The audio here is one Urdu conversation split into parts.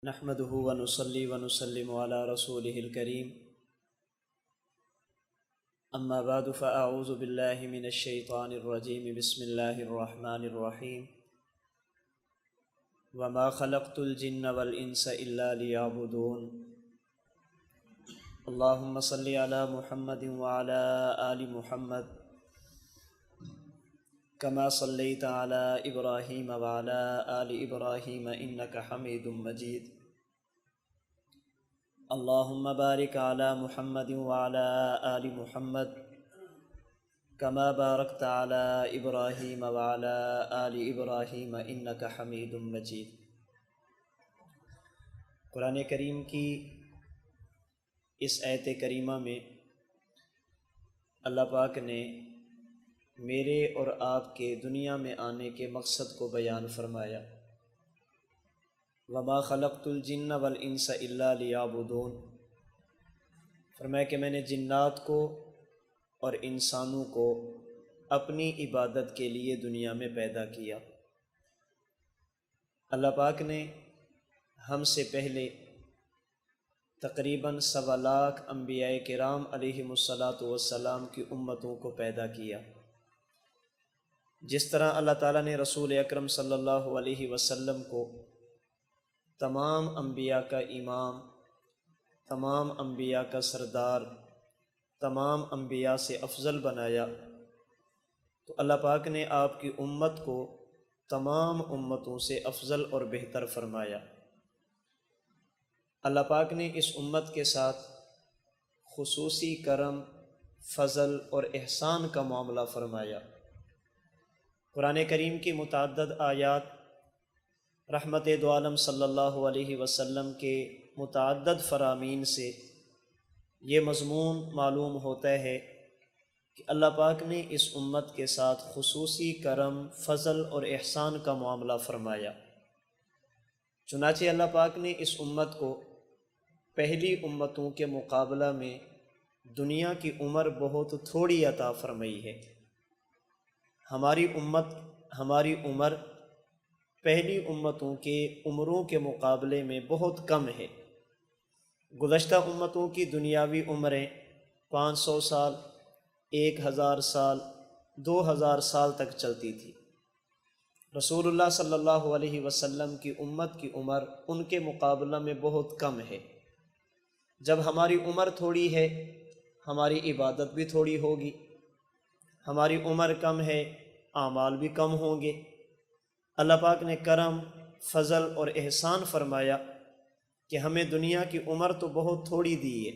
نحمده ونصلي ونسلم على رسوله الكريم أما بعد فأعوذ بالله من الشيطان الرجيم بسم الله الرحمن الرحيم وما خلقت الجن والإنس إلا ليعبدون اللهم صل على محمد وعلى آل محمد كما صليت على إبراهيم وعلى آل إبراهيم إنك حميد مجيد اللهم بارك على محمد وعلى آل محمد كما باركت على إبراهيم وعلى آل إبراهيم إنك حميد مجيد۔ قرآن کریم کی اس آیت کریمہ میں اللہ پاک نے میرے اور آپ کے دنیا میں آنے کے مقصد کو بیان فرمایا۔ وما خلقت الجن والانس الا لیعبدون، فرمایا کہ میں نے جنات کو اور انسانوں کو اپنی عبادت کے لیے دنیا میں پیدا کیا۔ اللہ پاک نے ہم سے پہلے تقریباً 1.25 لاکھ انبیاء کرام علیہم الصلاۃ کی امتوں کو پیدا کیا۔ جس طرح اللہ تعالیٰ نے رسول اکرم صلی اللہ علیہ وسلم کو تمام انبیاء کا امام، تمام انبیاء کا سردار، تمام انبیاء سے افضل بنایا، تو اللہ پاک نے آپ کی امت کو تمام امتوں سے افضل اور بہتر فرمایا۔ اللہ پاک نے اس امت کے ساتھ خصوصی کرم، فضل اور احسان کا معاملہ فرمایا۔ قرآن کریم کی متعدد آیات رحمت دو عالم صلی اللہ علیہ وسلم کے متعدد فرامین سے یہ مضمون معلوم ہوتا ہے کہ اللہ پاک نے اس امت کے ساتھ خصوصی کرم، فضل اور احسان کا معاملہ فرمایا۔ چنانچہ اللہ پاک نے اس امت کو پہلی امتوں کے مقابلہ میں دنیا کی عمر بہت تھوڑی عطا فرمائی ہے۔ ہماری عمر پہلی امتوں کے عمروں کے مقابلے میں بہت کم ہے۔ گزشتہ امتوں کی دنیاوی عمریں 500 سال، 1000 سال، 2000 سال تک چلتی تھی۔ رسول اللہ صلی اللہ علیہ وسلم کی امت کی عمر ان کے مقابلہ میں بہت کم ہے۔ جب ہماری عمر تھوڑی ہے، ہماری عبادت بھی تھوڑی ہوگی، ہماری عمر کم ہے، اعمال بھی کم ہوں گے۔ اللہ پاک نے کرم، فضل اور احسان فرمایا کہ ہمیں دنیا کی عمر تو بہت تھوڑی دی ہے،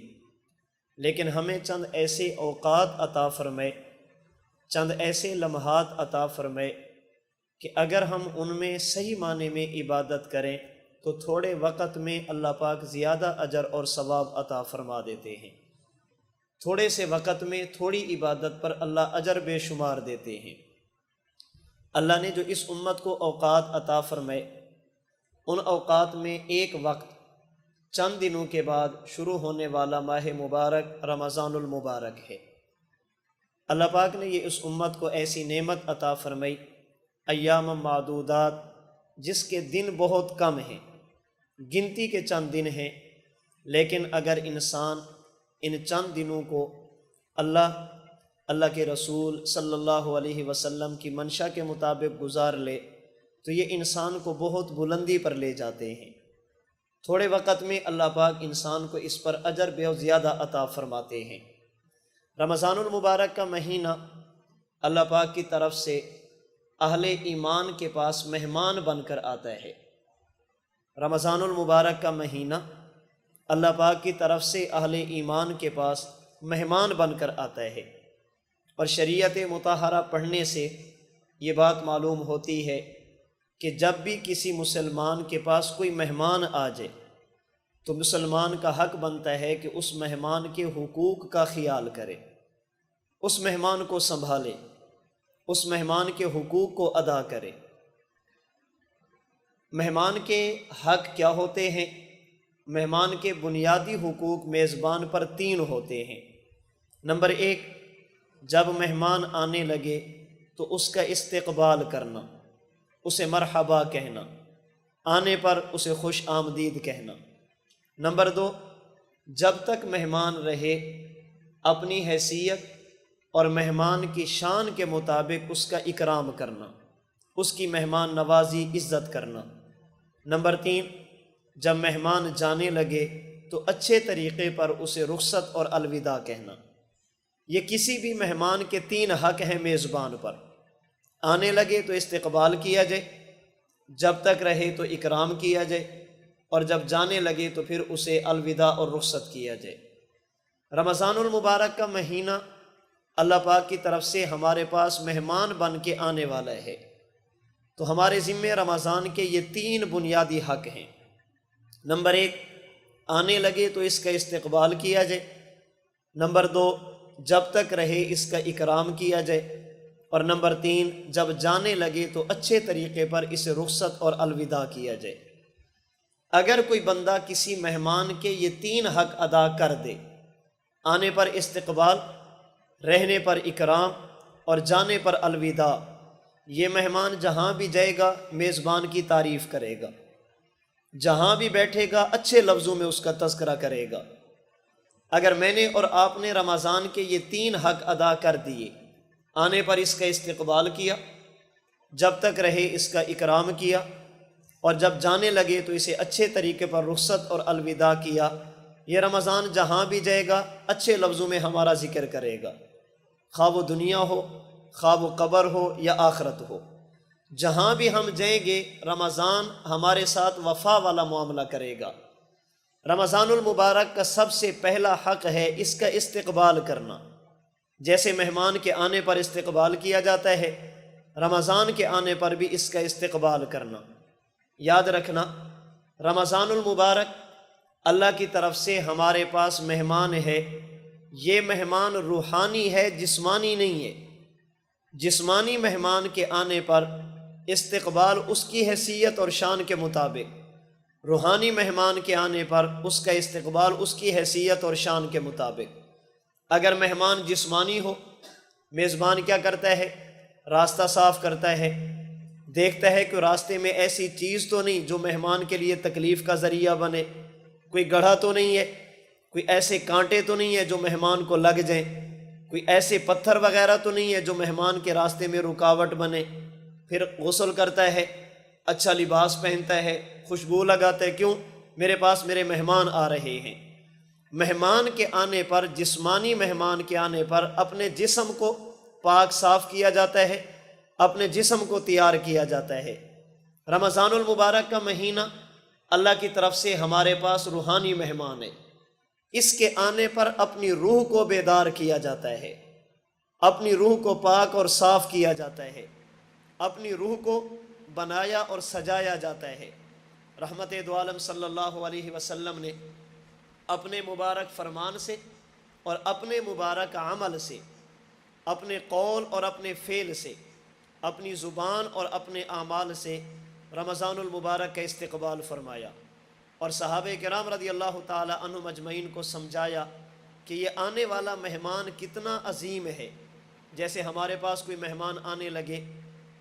لیکن ہمیں چند ایسے اوقات عطا فرمائے، چند ایسے لمحات عطا فرمائے کہ اگر ہم ان میں صحیح معنی میں عبادت کریں تو تھوڑے وقت میں اللہ پاک زیادہ اجر اور ثواب عطا فرما دیتے ہیں۔ تھوڑے سے وقت میں تھوڑی عبادت پر اللہ اجر بے شمار دیتے ہیں۔ اللہ نے جو اس امت کو اوقات عطا فرمائے، ان اوقات میں ایک وقت چند دنوں کے بعد شروع ہونے والا ماہ مبارک رمضان المبارک ہے۔ اللہ پاک نے یہ اس امت کو ایسی نعمت عطا فرمائی، ایام معدودات، جس کے دن بہت کم ہیں، گنتی کے چند دن ہیں، لیکن اگر انسان ان چند دنوں کو اللہ کے رسول صلی اللہ علیہ وسلم کی منشا کے مطابق گزار لے تو یہ انسان کو بہت بلندی پر لے جاتے ہیں۔ تھوڑے وقت میں اللہ پاک انسان کو اس پر اجر بہت زیادہ عطا فرماتے ہیں۔ رمضان المبارک کا مہینہ اللہ پاک کی طرف سے اہل ایمان کے پاس مہمان بن کر آتا ہے۔ رمضان المبارک کا مہینہ اللہ پاک کی طرف سے اہل ایمان کے پاس مہمان بن کر آتا ہے، اور شریعت مطہرہ پڑھنے سے یہ بات معلوم ہوتی ہے کہ جب بھی کسی مسلمان کے پاس کوئی مہمان آ جائے تو مسلمان کا حق بنتا ہے کہ اس مہمان کے حقوق کا خیال کرے، اس مہمان کو سنبھالے، اس مہمان کے حقوق کو ادا کرے۔ مہمان کے حق کیا ہوتے ہیں؟ مہمان کے بنیادی حقوق میزبان پر 3 ہوتے ہیں۔ نمبر 1، جب مہمان آنے لگے تو اس کا استقبال کرنا، اسے مرحبا کہنا۔ آنے پر اسے خوش آمدید کہنا۔ نمبر 2، جب تک مہمان رہے اپنی حیثیت اور مہمان کی شان کے مطابق اس کا اکرام کرنا، اس کی مہمان نوازی، عزت کرنا۔ نمبر 3، جب مہمان جانے لگے تو اچھے طریقے پر اسے رخصت اور الوداع کہنا۔ یہ کسی بھی مہمان کے 3 حق ہیں میزبان پر۔ آنے لگے تو استقبال کیا جائے، جب تک رہے تو اکرام کیا جائے، اور جب جانے لگے تو پھر اسے الوداع اور رخصت کیا جائے۔ رمضان المبارک کا مہینہ اللہ پاک کی طرف سے ہمارے پاس مہمان بن کے آنے والا ہے، تو ہمارے ذمے رمضان کے یہ 3 بنیادی حق ہیں۔ نمبر 1، آنے لگے تو اس کا استقبال کیا جائے۔ نمبر 2، جب تک رہے اس کا اکرام کیا جائے۔ اور نمبر 3، جب جانے لگے تو اچھے طریقے پر اسے رخصت اور الوداع کیا جائے۔ اگر کوئی بندہ کسی مہمان کے یہ 3 حق ادا کر دے، آنے پر استقبال، رہنے پر اکرام اور جانے پر الوداع، یہ مہمان جہاں بھی جائے گا میزبان کی تعریف کرے گا، جہاں بھی بیٹھے گا اچھے لفظوں میں اس کا تذکرہ کرے گا۔ اگر میں نے اور آپ نے رمضان کے یہ 3 حق ادا کر دیے، آنے پر اس کا استقبال کیا، جب تک رہے اس کا اکرام کیا، اور جب جانے لگے تو اسے اچھے طریقے پر رخصت اور الوداع کیا، یہ رمضان جہاں بھی جائے گا اچھے لفظوں میں ہمارا ذکر کرے گا، خواہ وہ دنیا ہو، خواہ وہ قبر ہو یا آخرت ہو۔ جہاں بھی ہم جائیں گے رمضان ہمارے ساتھ وفا والا معاملہ کرے گا۔ رمضان المبارک کا سب سے پہلا حق ہے اس کا استقبال کرنا۔ جیسے مہمان کے آنے پر استقبال کیا جاتا ہے، رمضان کے آنے پر بھی اس کا استقبال کرنا۔ یاد رکھنا، رمضان المبارک اللہ کی طرف سے ہمارے پاس مہمان ہے، یہ مہمان روحانی ہے، جسمانی نہیں ہے۔ جسمانی مہمان کے آنے پر استقبال اس کی حیثیت اور شان کے مطابق، روحانی مہمان کے آنے پر اس کا استقبال اس کی حیثیت اور شان کے مطابق۔ اگر مہمان جسمانی ہو، میزبان کیا کرتا ہے؟ راستہ صاف کرتا ہے، دیکھتا ہے کہ راستے میں ایسی چیز تو نہیں جو مہمان کے لیے تکلیف کا ذریعہ بنے، کوئی گڑھا تو نہیں ہے، کوئی ایسے کانٹے تو نہیں ہے جو مہمان کو لگ جائیں، کوئی ایسے پتھر وغیرہ تو نہیں ہے جو مہمان کے راستے میں رکاوٹ بنے۔ پھر غسل کرتا ہے، اچھا لباس پہنتا ہے، خوشبو لگاتا ہے، کیوں؟ میرے پاس میرے مہمان آ رہے ہیں۔ مہمان کے آنے پر، جسمانی مہمان کے آنے پر اپنے جسم کو پاک صاف کیا جاتا ہے، اپنے جسم کو تیار کیا جاتا ہے۔ رمضان المبارک کا مہینہ اللہ کی طرف سے ہمارے پاس روحانی مہمان ہے، اس کے آنے پر اپنی روح کو بیدار کیا جاتا ہے، اپنی روح کو پاک اور صاف کیا جاتا ہے، اپنی روح کو بنایا اور سجایا جاتا ہے۔ رحمت دو عالم صلی اللہ علیہ وسلم نے اپنے مبارک فرمان سے اور اپنے مبارک عمل سے، اپنے قول اور اپنے فعل سے، اپنی زبان اور اپنے اعمال سے رمضان المبارک کا استقبال فرمایا، اور صحابہ کرام رضی اللہ تعالی عنہم اجمعین کو سمجھایا کہ یہ آنے والا مہمان کتنا عظیم ہے۔ جیسے ہمارے پاس کوئی مہمان آنے لگے،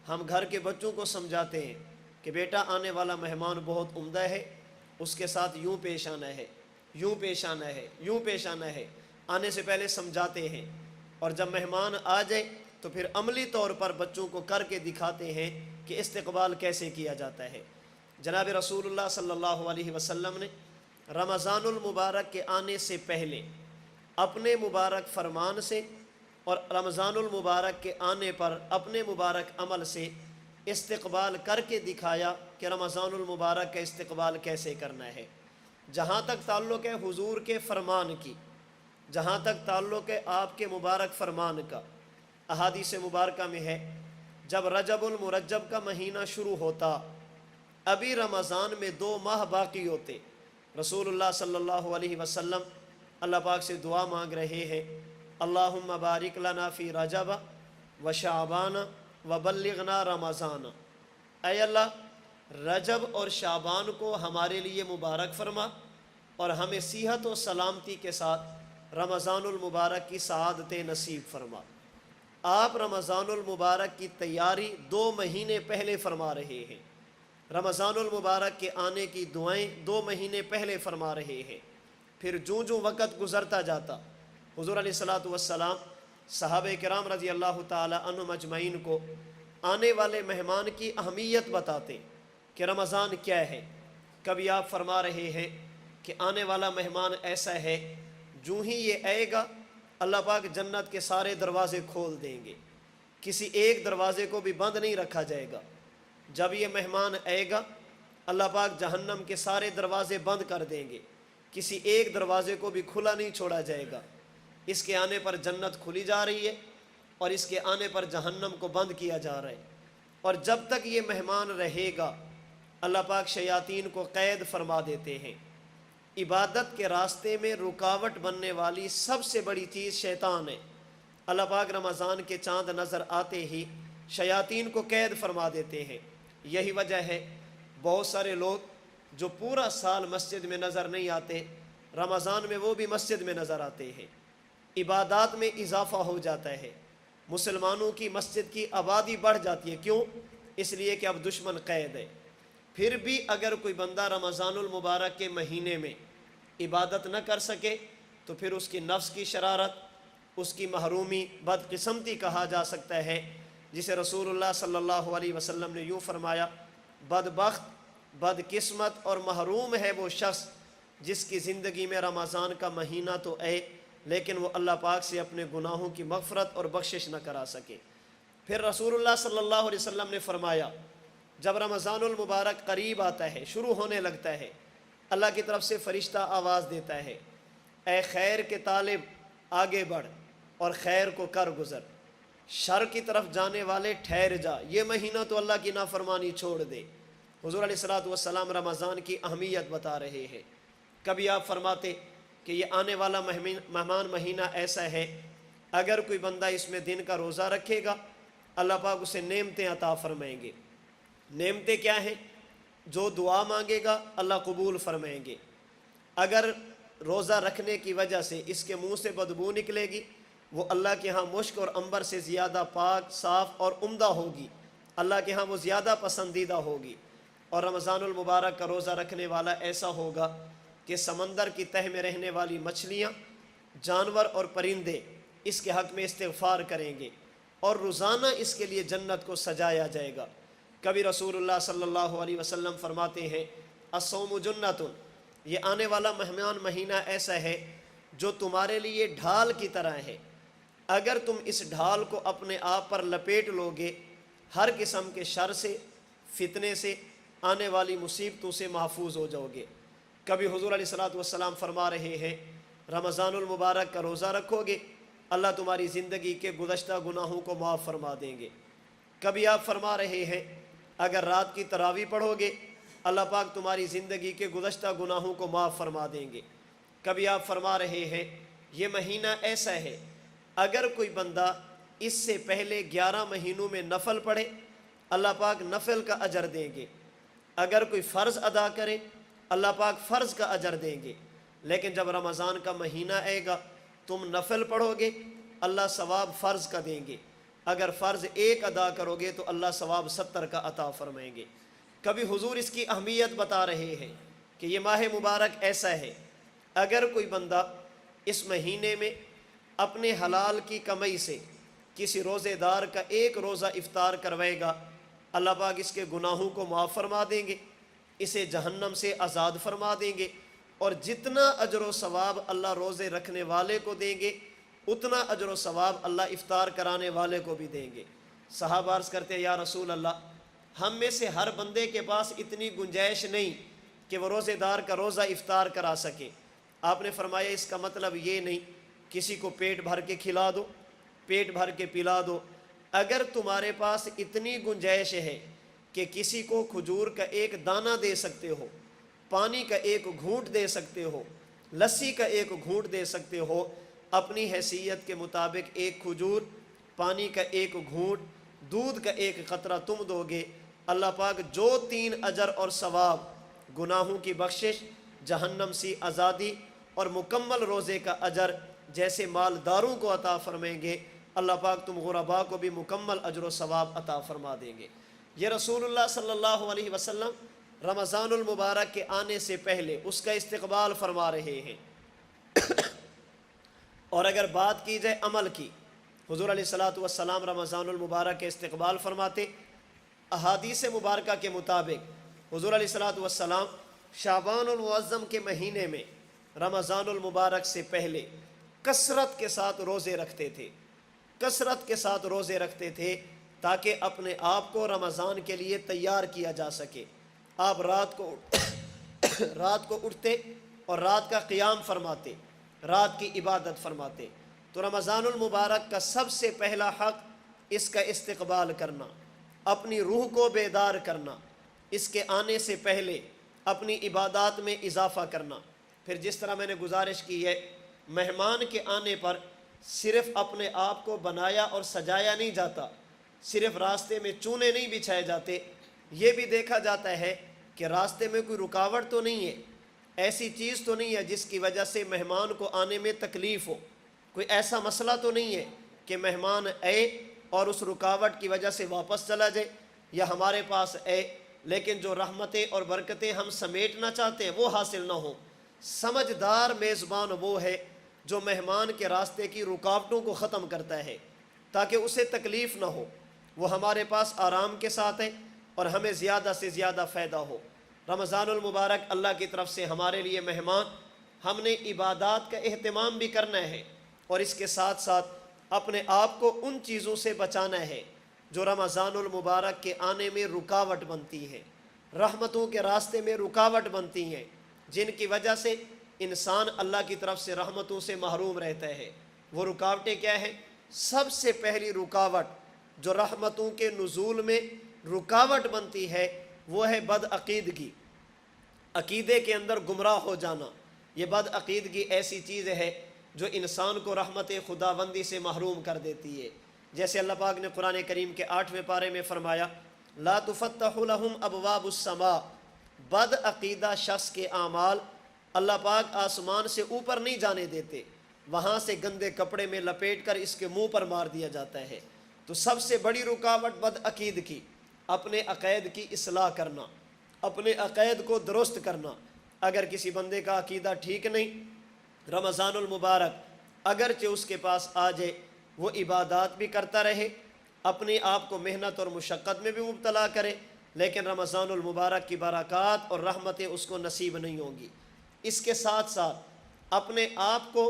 ہم گھر کے بچوں کو سمجھاتے ہیں کہ بیٹا آنے والا مہمان بہت عمدہ ہے، اس کے ساتھ یوں پیش آنا ہے، یوں پیش آنا ہے، یوں پیش آنا ہے، آنے سے پہلے سمجھاتے ہیں، اور جب مہمان آ جائے تو پھر عملی طور پر بچوں کو کر کے دکھاتے ہیں کہ استقبال کیسے کیا جاتا ہے۔ جناب رسول اللہ صلی اللہ علیہ وسلم نے رمضان المبارک کے آنے سے پہلے اپنے مبارک فرمان سے اور رمضان المبارک کے آنے پر اپنے مبارک عمل سے استقبال کر کے دکھایا کہ رمضان المبارک کا استقبال کیسے کرنا ہے۔ جہاں تک تعلق ہے حضور کے فرمان کی، جہاں تک تعلق ہے آپ کے مبارک فرمان کا، احادیث مبارکہ میں ہے جب رجب المرجب کا مہینہ شروع ہوتا، ابھی رمضان میں 2 ماہ باقی ہوتے، رسول اللہ صلی اللہ علیہ وسلم اللہ پاک سے دعا مانگ رہے ہیں، اللہم بارک لنا فی رجب و شعبان و بلغنا رمضان، اے اللہ رجب اور شعبان کو ہمارے لیے مبارک فرما اور ہمیں صحت و سلامتی کے ساتھ رمضان المبارک کی سعادت نصیب فرما۔ آپ رمضان المبارک کی تیاری 2 مہینے پہلے فرما رہے ہیں، رمضان المبارک کے آنے کی دعائیں 2 مہینے پہلے فرما رہے ہیں۔ پھر جوں جوں وقت گزرتا جاتا حضور علیہ الصلاۃ والسلام صحابہ کرام رضی اللہ تعالی عنہم اجمعین کو آنے والے مہمان کی اہمیت بتاتے کہ رمضان کیا ہے۔ کبھی آپ فرما رہے ہیں کہ آنے والا مہمان ایسا ہے، جو ہی یہ آئے گا اللہ پاک جنت کے سارے دروازے کھول دیں گے، کسی ایک دروازے کو بھی بند نہیں رکھا جائے گا۔ جب یہ مہمان آئے گا اللہ پاک جہنم کے سارے دروازے بند کر دیں گے، کسی ایک دروازے کو بھی کھلا نہیں چھوڑا جائے گا۔ اس کے آنے پر جنت کھلی جا رہی ہے اور اس کے آنے پر جہنم کو بند کیا جا رہا ہے۔ اور جب تک یہ مہمان رہے گا اللہ پاک شیاطین کو قید فرما دیتے ہیں۔ عبادت کے راستے میں رکاوٹ بننے والی سب سے بڑی چیز شیطان ہے۔ اللہ پاک رمضان کے چاند نظر آتے ہی شیاطین کو قید فرما دیتے ہیں۔ یہی وجہ ہے بہت سارے لوگ جو پورا سال مسجد میں نظر نہیں آتے، رمضان میں وہ بھی مسجد میں نظر آتے ہیں۔ عبادات میں اضافہ ہو جاتا ہے، مسلمانوں کی مسجد کی آبادی بڑھ جاتی ہے۔ کیوں؟ اس لیے کہ اب دشمن قید ہے۔ پھر بھی اگر کوئی بندہ رمضان المبارک کے مہینے میں عبادت نہ کر سکے تو پھر اس کی نفس کی شرارت، اس کی محرومی، بدقسمتی کہا جا سکتا ہے، جسے رسول اللہ صلی اللہ علیہ وسلم نے یوں فرمایا: بدبخت، بدقسمت اور محروم ہے وہ شخص جس کی زندگی میں رمضان کا مہینہ تو آئے لیکن وہ اللہ پاک سے اپنے گناہوں کی مغفرت اور بخشش نہ کرا سکے۔ پھر رسول اللہ صلی اللہ علیہ وسلم نے فرمایا جب رمضان المبارک قریب آتا ہے، شروع ہونے لگتا ہے، اللہ کی طرف سے فرشتہ آواز دیتا ہے: اے خیر کے طالب آگے بڑھ اور خیر کو کر گزر، شر کی طرف جانے والے ٹھہر جا، یہ مہینہ تو اللہ کی نافرمانی چھوڑ دے۔ حضور علیہ الصلاۃ والسلام رمضان کی اہمیت بتا رہے ہیں۔ کبھی آپ فرماتے کہ یہ آنے والا مہمان مہینہ ایسا ہے، اگر کوئی بندہ اس میں دن کا روزہ رکھے گا اللہ پاک اسے نعمتیں عطا فرمائیں گے۔ نعمتیں کیا ہیں؟ جو دعا مانگے گا اللہ قبول فرمائیں گے۔ اگر روزہ رکھنے کی وجہ سے اس کے منہ سے بدبو نکلے گی، وہ اللہ کے ہاں مشک اور عنبر سے زیادہ پاک، صاف اور عمدہ ہوگی، اللہ کے ہاں وہ زیادہ پسندیدہ ہوگی۔ اور رمضان المبارک کا روزہ رکھنے والا ایسا ہوگا کہ سمندر کی تہ میں رہنے والی مچھلیاں، جانور اور پرندے اس کے حق میں استغفار کریں گے اور روزانہ اس کے لیے جنت کو سجایا جائے گا۔ کبھی رسول اللہ صلی اللہ علیہ وسلم فرماتے ہیں: الصوم جنۃ، یہ آنے والا مہمان مہینہ ایسا ہے جو تمہارے لیے ڈھال کی طرح ہے، اگر تم اس ڈھال کو اپنے آپ پر لپیٹ لوگے ہر قسم کے شر سے، فتنے سے، آنے والی مصیبتوں سے محفوظ ہو جاؤ گے۔ کبھی حضور علیہ الصلاۃ والسلام فرما رہے ہیں رمضان المبارک کا روزہ رکھو گے اللہ تمہاری زندگی کے گزشتہ گناہوں کو معاف فرما دیں گے۔ کبھی آپ فرما رہے ہیں اگر رات کی تراویح پڑھو گے اللہ پاک تمہاری زندگی کے گزشتہ گناہوں کو معاف فرما دیں گے۔ کبھی آپ فرما رہے ہیں یہ مہینہ ایسا ہے اگر کوئی بندہ اس سے پہلے 11 مہینوں میں نفل پڑھے اللہ پاک نفل کا اجر دیں گے، اگر کوئی فرض ادا کرے اللہ پاک فرض کا اجر دیں گے۔ لیکن جب رمضان کا مہینہ آئے گا تم نفل پڑھو گے اللہ ثواب فرض کا دیں گے، اگر فرض ایک ادا کرو گے تو اللہ ثواب 70 کا عطا فرمائیں گے۔ کبھی حضور اس کی اہمیت بتا رہے ہیں کہ یہ ماہ مبارک ایسا ہے اگر کوئی بندہ اس مہینے میں اپنے حلال کی کمائی سے کسی روزے دار کا ایک روزہ افطار کروائے گا اللہ پاک اس کے گناہوں کو معاف فرما دیں گے، اسے جہنم سے آزاد فرما دیں گے، اور جتنا اجر و ثواب اللہ روزے رکھنے والے کو دیں گے اتنا اجر و ثواب اللہ افطار کرانے والے کو بھی دیں گے۔ صحابہ عرض کرتے ہیں یا رسول اللہ ہم میں سے ہر بندے کے پاس اتنی گنجائش نہیں کہ وہ روزے دار کا روزہ افطار کرا سکے۔ آپ نے فرمایا اس کا مطلب یہ نہیں کسی کو پیٹ بھر کے کھلا دو، پیٹ بھر کے پلا دو، اگر تمہارے پاس اتنی گنجائش ہے کہ کسی کو کھجور کا ایک دانہ دے سکتے ہو، پانی کا ایک گھونٹ دے سکتے ہو، لسی کا ایک گھونٹ دے سکتے ہو، اپنی حیثیت کے مطابق ایک کھجور، پانی کا ایک گھونٹ، دودھ کا ایک قطرہ تم دو گے اللہ پاک جو 3 اجر اور ثواب، گناہوں کی بخشش، جہنم سے آزادی اور مکمل روزے کا اجر جیسے مالداروں کو عطا فرمائیں گے اللہ پاک تم غرباء کو بھی مکمل اجر و ثواب عطا فرما دیں گے۔ یہ رسول اللہ صلی اللہ علیہ وسلم رمضان المبارک کے آنے سے پہلے اس کا استقبال فرما رہے ہیں۔ اور اگر بات کی جائے عمل کی، حضور علیہ الصلاۃ والسلام رمضان المبارک کے استقبال فرماتے۔ احادیث مبارکہ کے مطابق حضور علیہ الصلاۃ والسلام شعبان المعظم کے مہینے میں رمضان المبارک سے پہلے کثرت کے ساتھ روزے رکھتے تھے، کثرت کے ساتھ روزے رکھتے تھے تاکہ اپنے آپ کو رمضان کے لیے تیار کیا جا سکے۔ آپ رات کو اٹھتے اور رات کا قیام فرماتے، رات کی عبادت فرماتے۔ تو رمضان المبارک کا سب سے پہلا حق اس کا استقبال کرنا، اپنی روح کو بیدار کرنا، اس کے آنے سے پہلے اپنی عبادات میں اضافہ کرنا۔ پھر جس طرح میں نے گزارش کی ہے، مہمان کے آنے پر صرف اپنے آپ کو بنایا اور سجایا نہیں جاتا، صرف راستے میں چونے نہیں بچھائے جاتے، یہ بھی دیکھا جاتا ہے کہ راستے میں کوئی رکاوٹ تو نہیں ہے، ایسی چیز تو نہیں ہے جس کی وجہ سے مہمان کو آنے میں تکلیف ہو، کوئی ایسا مسئلہ تو نہیں ہے کہ مہمان آئے اور اس رکاوٹ کی وجہ سے واپس چلا جائے، یا ہمارے پاس آئے لیکن جو رحمتیں اور برکتیں ہم سمیٹنا چاہتے ہیں وہ حاصل نہ ہوں۔ سمجھدار میزبان وہ ہے جو مہمان کے راستے کی رکاوٹوں کو ختم کرتا ہے تاکہ اسے تکلیف نہ ہو، وہ ہمارے پاس آرام کے ساتھ ہے اور ہمیں زیادہ سے زیادہ فائدہ ہو۔ رمضان المبارک اللہ کی طرف سے ہمارے لیے مہمان، ہم نے عبادات کا اہتمام بھی کرنا ہے اور اس کے ساتھ ساتھ اپنے آپ کو ان چیزوں سے بچانا ہے جو رمضان المبارک کے آنے میں رکاوٹ بنتی ہے، رحمتوں کے راستے میں رکاوٹ بنتی ہیں، جن کی وجہ سے انسان اللہ کی طرف سے رحمتوں سے محروم رہتا ہے۔ وہ رکاوٹیں کیا ہیں؟ سب سے پہلی رکاوٹ جو رحمتوں کے نزول میں رکاوٹ بنتی ہے وہ ہے بدعقیدگی، عقیدے کے اندر گمراہ ہو جانا۔ یہ بدعقیدگی ایسی چیز ہے جو انسان کو رحمت خداوندی سے محروم کر دیتی ہے۔ جیسے اللہ پاک نے قرآن کریم کے 8ویں پارے میں فرمایا، لا تفتح لهم ابواب السماء، بدعقیدہ شخص کے اعمال اللہ پاک آسمان سے اوپر نہیں جانے دیتے، وہاں سے گندے کپڑے میں لپیٹ کر اس کے منہ پر مار دیا جاتا ہے۔ تو سب سے بڑی رکاوٹ بدعقید کی، اپنے عقائد کی اصلاح کرنا، اپنے عقائد کو درست کرنا۔ اگر کسی بندے کا عقیدہ ٹھیک نہیں، رمضان المبارک اگرچہ اس کے پاس آ جائے، وہ عبادات بھی کرتا رہے، اپنے آپ کو محنت اور مشقت میں بھی مبتلا کرے، لیکن رمضان المبارک کی برکات اور رحمتیں اس کو نصیب نہیں ہوں گی۔ اس کے ساتھ ساتھ اپنے آپ کو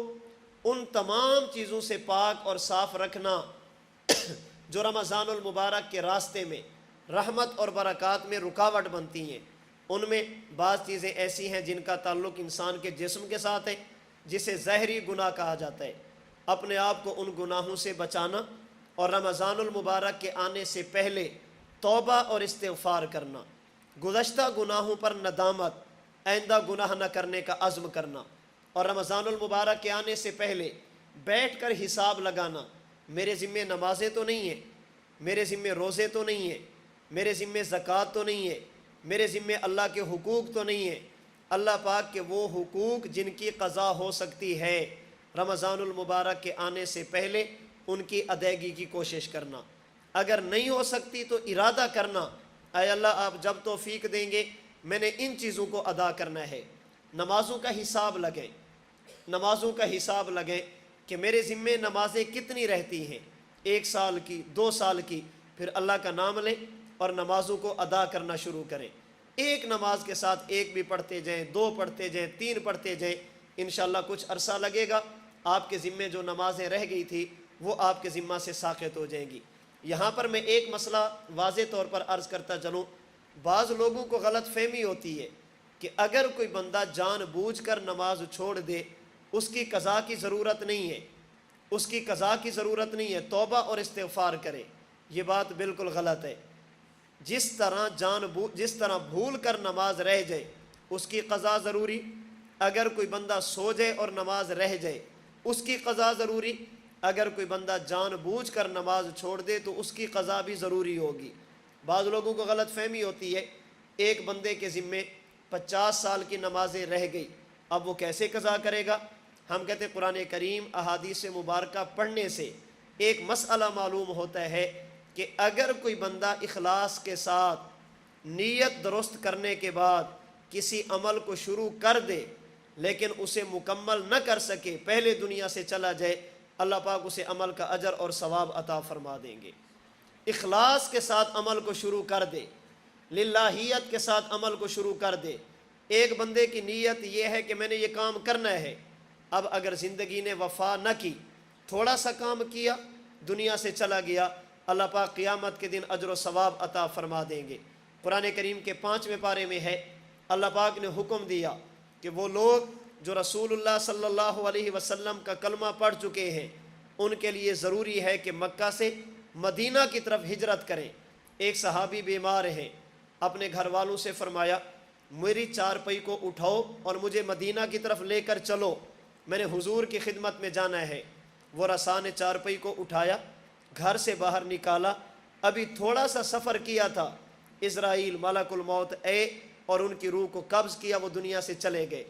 ان تمام چیزوں سے پاک اور صاف رکھنا جو رمضان المبارک کے راستے میں رحمت اور برکات میں رکاوٹ بنتی ہیں۔ ان میں بعض چیزیں ایسی ہیں جن کا تعلق انسان کے جسم کے ساتھ ہے، جسے ظاہری گناہ کہا جاتا ہے۔ اپنے آپ کو ان گناہوں سے بچانا اور رمضان المبارک کے آنے سے پہلے توبہ اور استغفار کرنا، گزشتہ گناہوں پر ندامت، آئندہ گناہ نہ کرنے کا عزم کرنا، اور رمضان المبارک کے آنے سے پہلے بیٹھ کر حساب لگانا، میرے ذمے نمازیں تو نہیں ہیں، میرے ذمے روزے تو نہیں ہیں، میرے ذمے زکوٰۃ تو نہیں ہے، میرے ذمے اللہ کے حقوق تو نہیں ہیں۔ اللہ پاک کے وہ حقوق جن کی قضا ہو سکتی ہے، رمضان المبارک کے آنے سے پہلے ان کی ادائیگی کی کوشش کرنا۔ اگر نہیں ہو سکتی تو ارادہ کرنا، اے اللہ آپ جب توفیق دیں گے میں نے ان چیزوں کو ادا کرنا ہے۔ نمازوں کا حساب لگیں، نمازوں کا حساب لگیں کہ میرے ذمے نمازیں کتنی رہتی ہیں، 1 سال کی، 2 سال کی، پھر اللہ کا نام لیں اور نمازوں کو ادا کرنا شروع کریں۔ ایک نماز کے ساتھ ایک بھی پڑھتے جائیں، 2 پڑھتے جائیں، 3 پڑھتے جائیں، انشاءاللہ کچھ عرصہ لگے گا، آپ کے ذمے جو نمازیں رہ گئی تھی وہ آپ کے ذمہ سے ساقط ہو جائیں گی۔ یہاں پر میں ایک مسئلہ واضح طور پر عرض کرتا چلوں، بعض لوگوں کو غلط فہمی ہوتی ہے کہ اگر کوئی بندہ جان بوجھ کر نماز چھوڑ دے اس کی قضا کی ضرورت نہیں ہے، اس کی قضا کی ضرورت نہیں ہے، توبہ اور استغفار کرے۔ یہ بات بالکل غلط ہے۔ جس طرح بھول کر نماز رہ جائے اس کی قضا ضروری، اگر کوئی بندہ سو جائے اور نماز رہ جائے اس کی قضا ضروری، اگر کوئی بندہ جان بوجھ کر نماز چھوڑ دے تو اس کی قضا بھی ضروری ہوگی۔ بعض لوگوں کو غلط فہمی ہوتی ہے، ایک بندے کے ذمے 50 سال کی نمازیں رہ گئی، اب وہ کیسے قضا کرے گا؟ ہم کہتے قرآن کریم احادیث مبارکہ پڑھنے سے ایک مسئلہ معلوم ہوتا ہے کہ کہ اگر کوئی بندہ اخلاص کے ساتھ نیت درست کرنے کے بعد کسی عمل کو شروع کر دے لیکن اسے مکمل نہ کر سکے، پہلے دنیا سے چلا جائے، اللہ پاک اسے عمل کا اجر اور ثواب عطا فرما دیں گے۔ اخلاص کے ساتھ عمل کو شروع کر دے، للہیت کے ساتھ عمل کو شروع کر دے۔ ایک بندے کی نیت یہ ہے کہ میں نے یہ کام کرنا ہے، اب اگر زندگی نے وفا نہ کی، تھوڑا سا کام کیا، دنیا سے چلا گیا، اللہ پاک قیامت کے دن اجر و ثواب عطا فرما دیں گے۔ قرآن کریم کے 5ویں پارے میں ہے، اللہ پاک نے حکم دیا کہ وہ لوگ جو رسول اللہ صلی اللہ علیہ وسلم کا کلمہ پڑھ چکے ہیں ان کے لیے ضروری ہے کہ مکہ سے مدینہ کی طرف ہجرت کریں۔ ایک صحابی بیمار ہیں، اپنے گھر والوں سے فرمایا میری چارپائی کو اٹھاؤ اور مجھے مدینہ کی طرف لے کر چلو، میں نے حضور کی خدمت میں جانا ہے۔ وہ رسا نے چارپائی کو اٹھایا، گھر سے باہر نکالا، ابھی تھوڑا سا سفر کیا تھا، اسرائیل ملک الموت آئے اور ان کی روح کو قبض کیا، وہ دنیا سے چلے گئے۔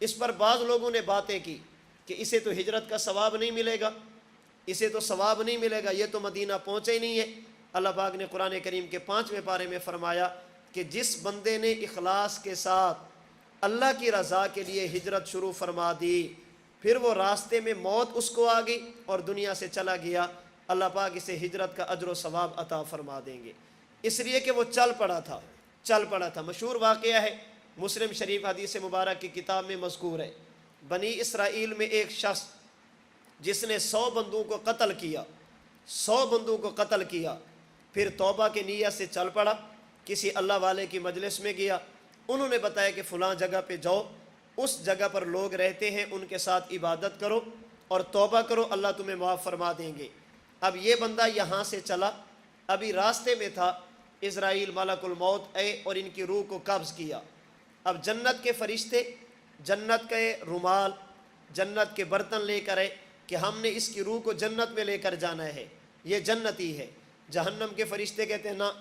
اس پر بعض لوگوں نے باتیں کی کہ اسے تو ہجرت کا ثواب نہیں ملے گا، اسے تو ثواب نہیں ملے گا، یہ تو مدینہ پہنچا ہی نہیں ہے۔ اللہ پاک نے قرآن کریم کے 5ویں پارے میں فرمایا کہ جس بندے نے اخلاص کے ساتھ اللہ کی رضا کے لیے ہجرت شروع فرما دی، پھر وہ راستے میں موت اس کو آ گئی اور دنیا سے چلا گیا، اللہ پاک اسے ہجرت کا اجر و ثواب عطا فرما دیں گے، اس لیے کہ وہ چل پڑا تھا۔ مشہور واقعہ ہے، مسلم شریف حدیث مبارک کی کتاب میں مذکور ہے، بنی اسرائیل میں ایک شخص جس نے 100 بندوں کو قتل کیا، پھر توبہ کی نیت سے چل پڑا، کسی اللہ والے کی مجلس میں گیا، انہوں نے بتایا کہ فلاں جگہ پہ جاؤ، اس جگہ پر لوگ رہتے ہیں، ان کے ساتھ عبادت کرو اور توبہ کرو، اللہ تمہیں معاف فرما دیں گے۔ اب یہ بندہ یہاں سے چلا، ابھی راستے میں تھا، اسرائیل ملک الموت آئے اور ان کی روح کو قبض کیا۔ اب جنت کے فرشتے جنت کے رومال، جنت کے برتن لے کر آئے کہ ہم نے اس کی روح کو جنت میں لے کر جانا ہے، یہ جنتی ہے۔ جہنم کے فرشتے کہتے ہیں نا،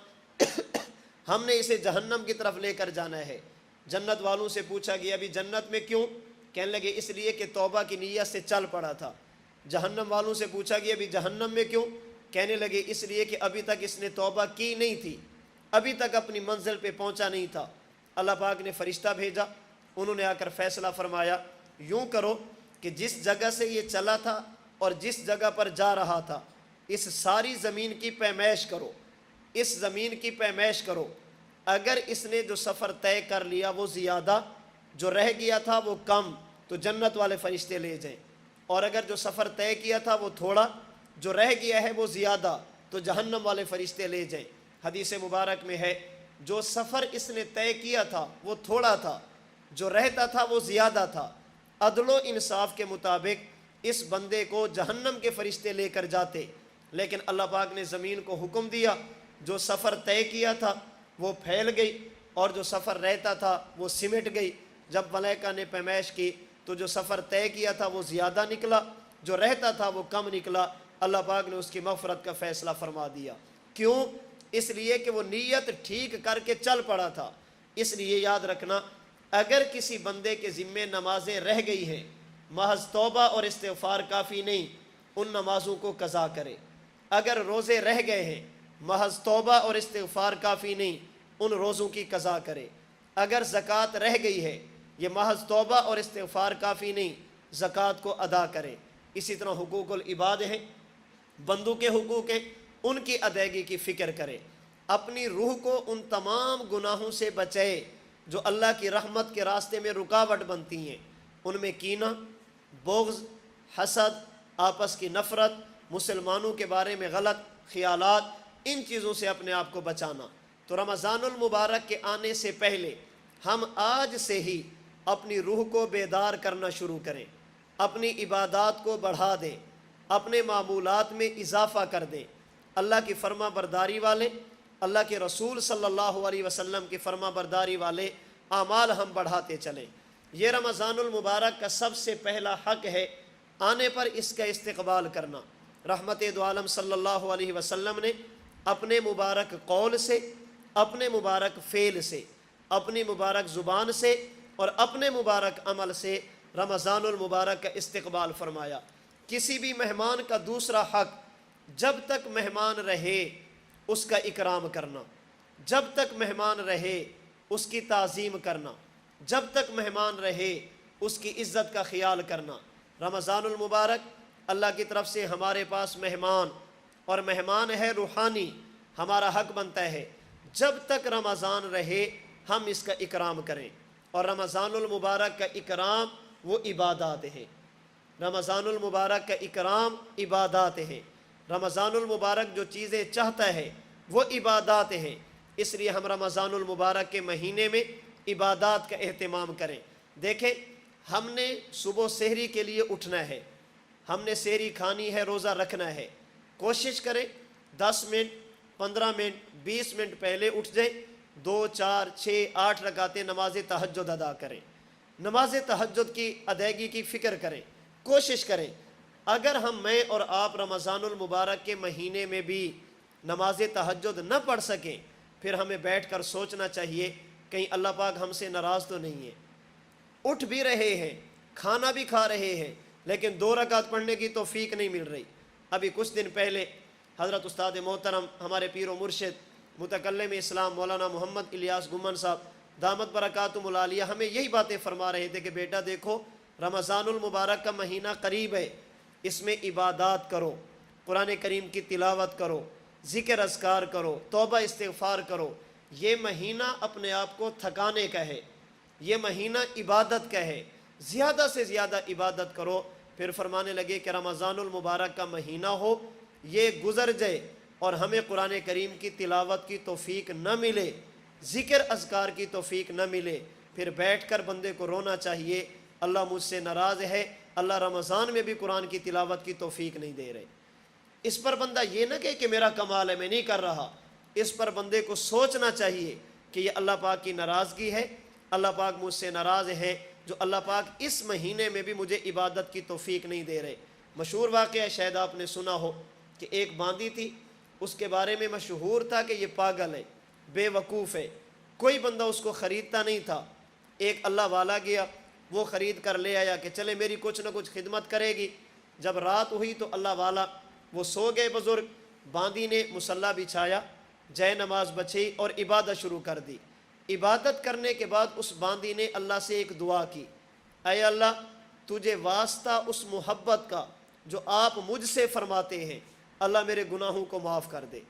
ہم نے اسے جہنم کی طرف لے کر جانا ہے۔ جنت والوں سے پوچھا گیا ابھی جنت میں کیوں؟ کہنے لگے اس لیے کہ توبہ کی نیت سے چل پڑا تھا۔ جہنم والوں سے پوچھا گیا ابھی جہنم میں کیوں؟ کہنے لگے اس لیے کہ ابھی تک اس نے توبہ کی نہیں تھی، ابھی تک اپنی منزل پہ پہنچا نہیں تھا۔ اللہ پاک نے فرشتہ بھیجا، انہوں نے آ کر فیصلہ فرمایا یوں کرو کہ جس جگہ سے یہ چلا تھا اور جس جگہ پر جا رہا تھا، اس ساری زمین کی پیمائش کرو، اس زمین کی پیمائش کرو، اگر اس نے جو سفر طے کر لیا وہ زیادہ، جو رہ گیا تھا وہ کم، تو جنت والے فرشتے لے جائیں، اور اگر جو سفر طے کیا تھا وہ تھوڑا، جو رہ گیا ہے وہ زیادہ، تو جہنم والے فرشتے لے جائیں۔ حدیث مبارک میں ہے جو سفر اس نے طے کیا تھا وہ تھوڑا تھا، جو رہتا تھا وہ زیادہ تھا، عدل و انصاف کے مطابق اس بندے کو جہنم کے فرشتے لے کر جاتے، لیکن اللہ پاک نے زمین کو حکم دیا جو سفر طے کیا تھا وہ پھیل گئی اور جو سفر رہتا تھا وہ سمٹ گئی۔ جب ملائکہ نے پیمائش کی تو جو سفر طے کیا تھا وہ زیادہ نکلا، جو رہتا تھا وہ کم نکلا۔ اللہ پاک نے اس کی مغفرت کا فیصلہ فرما دیا۔ کیوں؟ اس لیے کہ وہ نیت ٹھیک کر کے چل پڑا تھا۔ اس لیے یاد رکھنا، اگر کسی بندے کے ذمے نمازیں رہ گئی ہیں، محض توبہ اور استغفار کافی نہیں، ان نمازوں کو قضا کرے۔ اگر روزے رہ گئے ہیں، محض توبہ اور استغفار کافی نہیں، ان روزوں کی قضا کرے۔ اگر زکوٰۃ رہ گئی ہے، یہ محض توبہ اور استغفار کافی نہیں، زکوٰۃ کو ادا کرے۔ اسی طرح حقوق العباد ہیں، بندوں کے حقوق ہیں، ان کی ادائیگی کی فکر کرے، اپنی روح کو ان تمام گناہوں سے بچائے جو اللہ کی رحمت کے راستے میں رکاوٹ بنتی ہیں، ان میں کینہ، بغض، حسد، آپس کی نفرت، مسلمانوں کے بارے میں غلط خیالات، ان چیزوں سے اپنے آپ کو بچانا۔ تو رمضان المبارک کے آنے سے پہلے ہم آج سے ہی اپنی روح کو بیدار کرنا شروع کریں، اپنی عبادات کو بڑھا دیں، اپنے معمولات میں اضافہ کر دیں، اللہ کی فرما برداری والے، اللہ کے رسول صلی اللہ علیہ وسلم کی فرما برداری والے اعمال ہم بڑھاتے چلیں۔ یہ رمضان المبارک کا سب سے پہلا حق ہے، آنے پر اس کا استقبال کرنا۔ رحمت دو عالم صلی اللہ علیہ وسلم نے اپنے مبارک قول سے، اپنے مبارک فعل سے، اپنی مبارک زبان سے اور اپنے مبارک عمل سے رمضان المبارک کا استقبال فرمایا۔ کسی بھی مہمان کا دوسرا حق، جب تک مہمان رہے اس کا اکرام کرنا، جب تک مہمان رہے اس کی تعظیم کرنا، جب تک مہمان رہے اس کی عزت کا خیال کرنا۔ رمضان المبارک اللہ کی طرف سے ہمارے پاس مہمان، اور مہمان ہے روحانی، ہمارا حق بنتا ہے جب تک رمضان رہے ہم اس کا اکرام کریں۔ اور رمضان المبارک کا اکرام وہ عبادات ہے، رمضان المبارک کا اکرام عبادات ہے۔ رمضان المبارک جو چیزیں چاہتا ہے وہ عبادات ہیں، اس لیے ہم رمضان المبارک کے مہینے میں عبادات کا اہتمام کریں۔ دیکھیں، ہم نے صبح سحری کے لیے اٹھنا ہے، ہم نے سحری کھانی ہے، روزہ رکھنا ہے، کوشش کریں 10 منٹ 15 منٹ 20 منٹ پہلے اٹھ جائیں، 2 4 6 8 رکعتیں نماز تہجد ادا کریں، نماز تہجد کی ادائیگی کی فکر کریں، کوشش کریں۔ اگر میں اور آپ رمضان المبارک کے مہینے میں بھی نماز تہجد نہ پڑھ سکیں، پھر ہمیں بیٹھ کر سوچنا چاہیے کہیں اللہ پاک ہم سے ناراض تو نہیں ہے۔ اٹھ بھی رہے ہیں، کھانا بھی کھا رہے ہیں، لیکن 2 رکعت پڑھنے کی توفیق نہیں مل رہی۔ ابھی کچھ دن پہلے حضرت استاد محترم ہمارے پیر و مرشد متکلم اسلام مولانا محمد الیاس گمن صاحب دامت برکاتہم العالیہ ہمیں یہی باتیں فرما رہے تھے کہ بیٹا دیکھو، رمضان المبارک کا مہینہ قریب ہے، اس میں عبادات کرو، قرآن کریم کی تلاوت کرو، ذکر اذکار کرو، توبہ استغفار کرو۔ یہ مہینہ اپنے آپ کو تھکانے کا ہے، یہ مہینہ عبادت کا ہے، زیادہ سے زیادہ عبادت کرو۔ پھر فرمانے لگے کہ رمضان المبارک کا مہینہ ہو، یہ گزر جائے اور ہمیں قرآن کریم کی تلاوت کی توفیق نہ ملے، ذکر اذکار کی توفیق نہ ملے، پھر بیٹھ کر بندے کو رونا چاہیے، اللہ مجھ سے ناراض ہے، اللہ رمضان میں بھی قرآن کی تلاوت کی توفیق نہیں دے رہے۔ اس پر بندہ یہ نہ کہے کہ میرا کمال ہے میں نہیں کر رہا، اس پر بندے کو سوچنا چاہیے کہ یہ اللہ پاک کی ناراضگی ہے، اللہ پاک مجھ سے ناراض ہے جو اللہ پاک اس مہینے میں بھی مجھے عبادت کی توفیق نہیں دے رہے۔ مشہور واقعہ شاید آپ نے سنا ہو کہ ایک باندی تھی، اس کے بارے میں مشہور تھا کہ یہ پاگل ہے، بے وقوف ہے، کوئی بندہ اس کو خریدتا نہیں تھا۔ ایک اللہ والا گیا، وہ خرید کر لے آیا کہ چلے میری کچھ نہ کچھ خدمت کرے گی۔ جب رات ہوئی تو اللہ والا وہ سو گئے بزرگ، باندی نے مصلی بچھایا، جے نماز بچھی اور عبادت شروع کر دی۔ عبادت کرنے کے بعد اس باندی نے اللہ سے ایک دعا کی، اے اللہ تجھے واسطہ اس محبت کا جو آپ مجھ سے فرماتے ہیں، اللہ میرے گناہوں کو معاف کر دے۔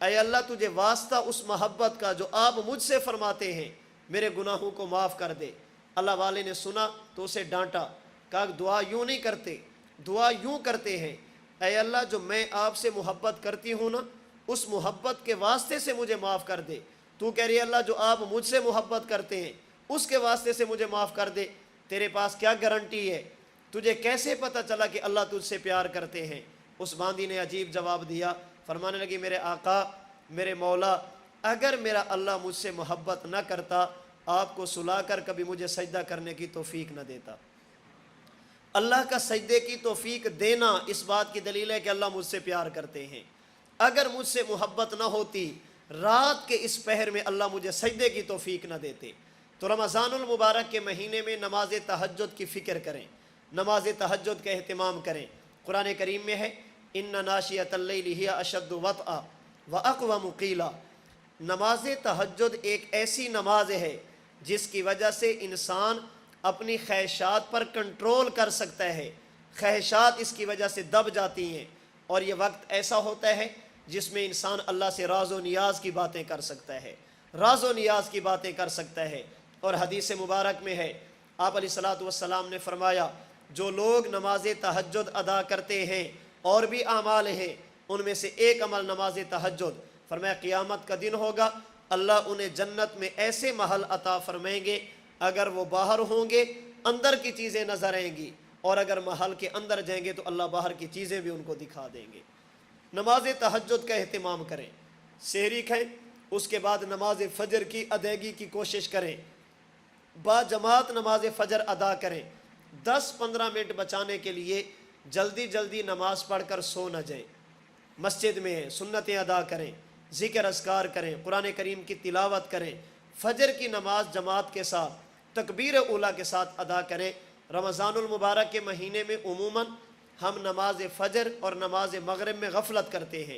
اے اللہ تجھے واسطہ اس محبت کا جو آپ مجھ سے فرماتے ہیں، میرے گناہوں کو معاف کر دے۔ اللہ والے نے سنا تو اسے ڈانٹا، کہا دعا یوں نہیں کرتے، دعا یوں کرتے ہیں، اے اللہ جو میں آپ سے محبت کرتی ہوں نا، اس محبت کے واسطے سے مجھے معاف کر دے۔ تو کہہ رہی ہے اللہ جو آپ مجھ سے محبت کرتے ہیں اس کے واسطے سے مجھے معاف کر دے، تیرے پاس کیا گارنٹی ہے؟ تجھے کیسے پتہ چلا کہ اللہ تجھ سے پیار کرتے ہیں؟ اس باندی نے عجیب جواب دیا، فرمانے لگی میرے آقا، میرے مولا، اگر میرا اللہ مجھ سے محبت نہ کرتا آپ کو سلا کر کبھی مجھے سجدہ کرنے کی توفیق نہ دیتا۔ اللہ کا سجدے کی توفیق دینا اس بات کی دلیل ہے کہ اللہ مجھ سے پیار کرتے ہیں۔ اگر مجھ سے محبت نہ ہوتی رات کے اس پہر میں اللہ مجھے سجدے کی توفیق نہ دیتے۔ تو رمضان المبارک کے مہینے میں نماز تہجد کی فکر کریں، نماز تہجد کا اہتمام کریں۔ قرآن کریم میں ہے ان ناشئۃ اللیل ہی اشد وطئا واقوم قیلا۔ نماز تہجد ایک ایسی نماز ہے جس کی وجہ سے انسان اپنی خواہشات پر کنٹرول کر سکتا ہے، خواہشات اس کی وجہ سے دب جاتی ہیں، اور یہ وقت ایسا ہوتا ہے جس میں انسان اللہ سے راز و نیاز کی باتیں کر سکتا ہے، راز و نیاز کی باتیں کر سکتا ہے۔ اور حدیث مبارک میں ہے آپ علیہ الصلوۃ والسلام نے فرمایا جو لوگ نماز تہجد ادا کرتے ہیں اور بھی اعمال ہیں، ان میں سے ایک عمل نماز تہجد، فرمایا قیامت کا دن ہوگا اللہ انہیں جنت میں ایسے محل عطا فرمائیں گے، اگر وہ باہر ہوں گے اندر کی چیزیں نظر آئیں گی، اور اگر محل کے اندر جائیں گے تو اللہ باہر کی چیزیں بھی ان کو دکھا دیں گے۔ نماز تہجد کا اہتمام کریں، سحری کھائیں، اس کے بعد نماز فجر کی ادائیگی کی کوشش کریں، با جماعت نماز فجر ادا کریں۔ 10-15 منٹ بچانے کے لیے جلدی جلدی نماز پڑھ کر سو نہ جائیں، مسجد میں سنتیں ادا کریں، ذکر اذکار کریں، قرآن کریم کی تلاوت کریں، فجر کی نماز جماعت کے ساتھ تکبیر اولیٰ کے ساتھ ادا کریں۔ رمضان المبارک کے مہینے میں عموماً ہم نماز فجر اور نماز مغرب میں غفلت کرتے ہیں،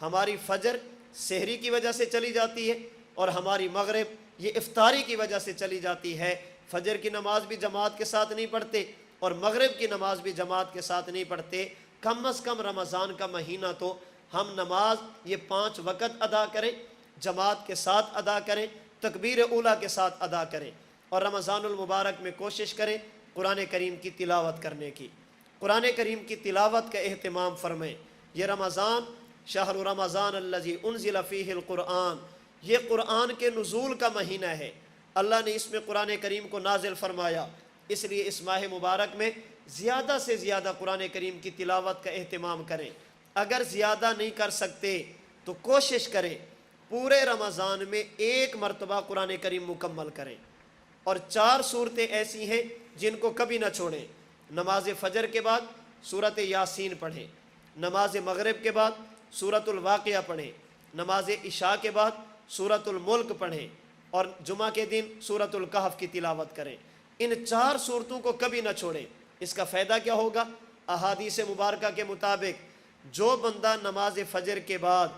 ہماری فجر سحری کی وجہ سے چلی جاتی ہے اور ہماری مغرب یہ افطاری کی وجہ سے چلی جاتی ہے۔ فجر کی نماز بھی جماعت کے ساتھ نہیں پڑھتے اور مغرب کی نماز بھی جماعت کے ساتھ نہیں پڑھتے۔ کم از کم رمضان کا مہینہ تو ہم نماز یہ 5 وقت ادا کریں، جماعت کے ساتھ ادا کریں، تکبیر اولیٰ کے ساتھ ادا کریں، اور رمضان المبارک میں کوشش کریں قرآن کریم کی تلاوت کرنے کی، قرآن کریم کی تلاوت کا اہتمام فرمائیں۔ یہ رمضان شہر رمضان الذی انزل فیہ القرآن، یہ قرآن کے نزول کا مہینہ ہے، اللہ نے اس میں قرآن کریم کو نازل فرمایا، اس لیے اس ماہ مبارک میں زیادہ سے زیادہ قرآن کریم کی تلاوت کا اہتمام کریں۔ اگر زیادہ نہیں کر سکتے تو کوشش کریں پورے رمضان میں 1 مرتبہ قرآن کریم مکمل کریں، اور 4 صورتیں ایسی ہیں جن کو کبھی نہ چھوڑیں۔ نماز فجر کے بعد سورۃ یاسین پڑھیں، نماز مغرب کے بعد سورۃ الواقعہ پڑھیں، نماز عشاء کے بعد سورۃ الملک پڑھیں، اور جمعہ کے دن سورۃ الکہف کی تلاوت کریں۔ ان 4 صورتوں کو کبھی نہ چھوڑیں۔ اس کا فائدہ کیا ہوگا؟ احادیث مبارکہ کے مطابق جو بندہ نماز فجر کے بعد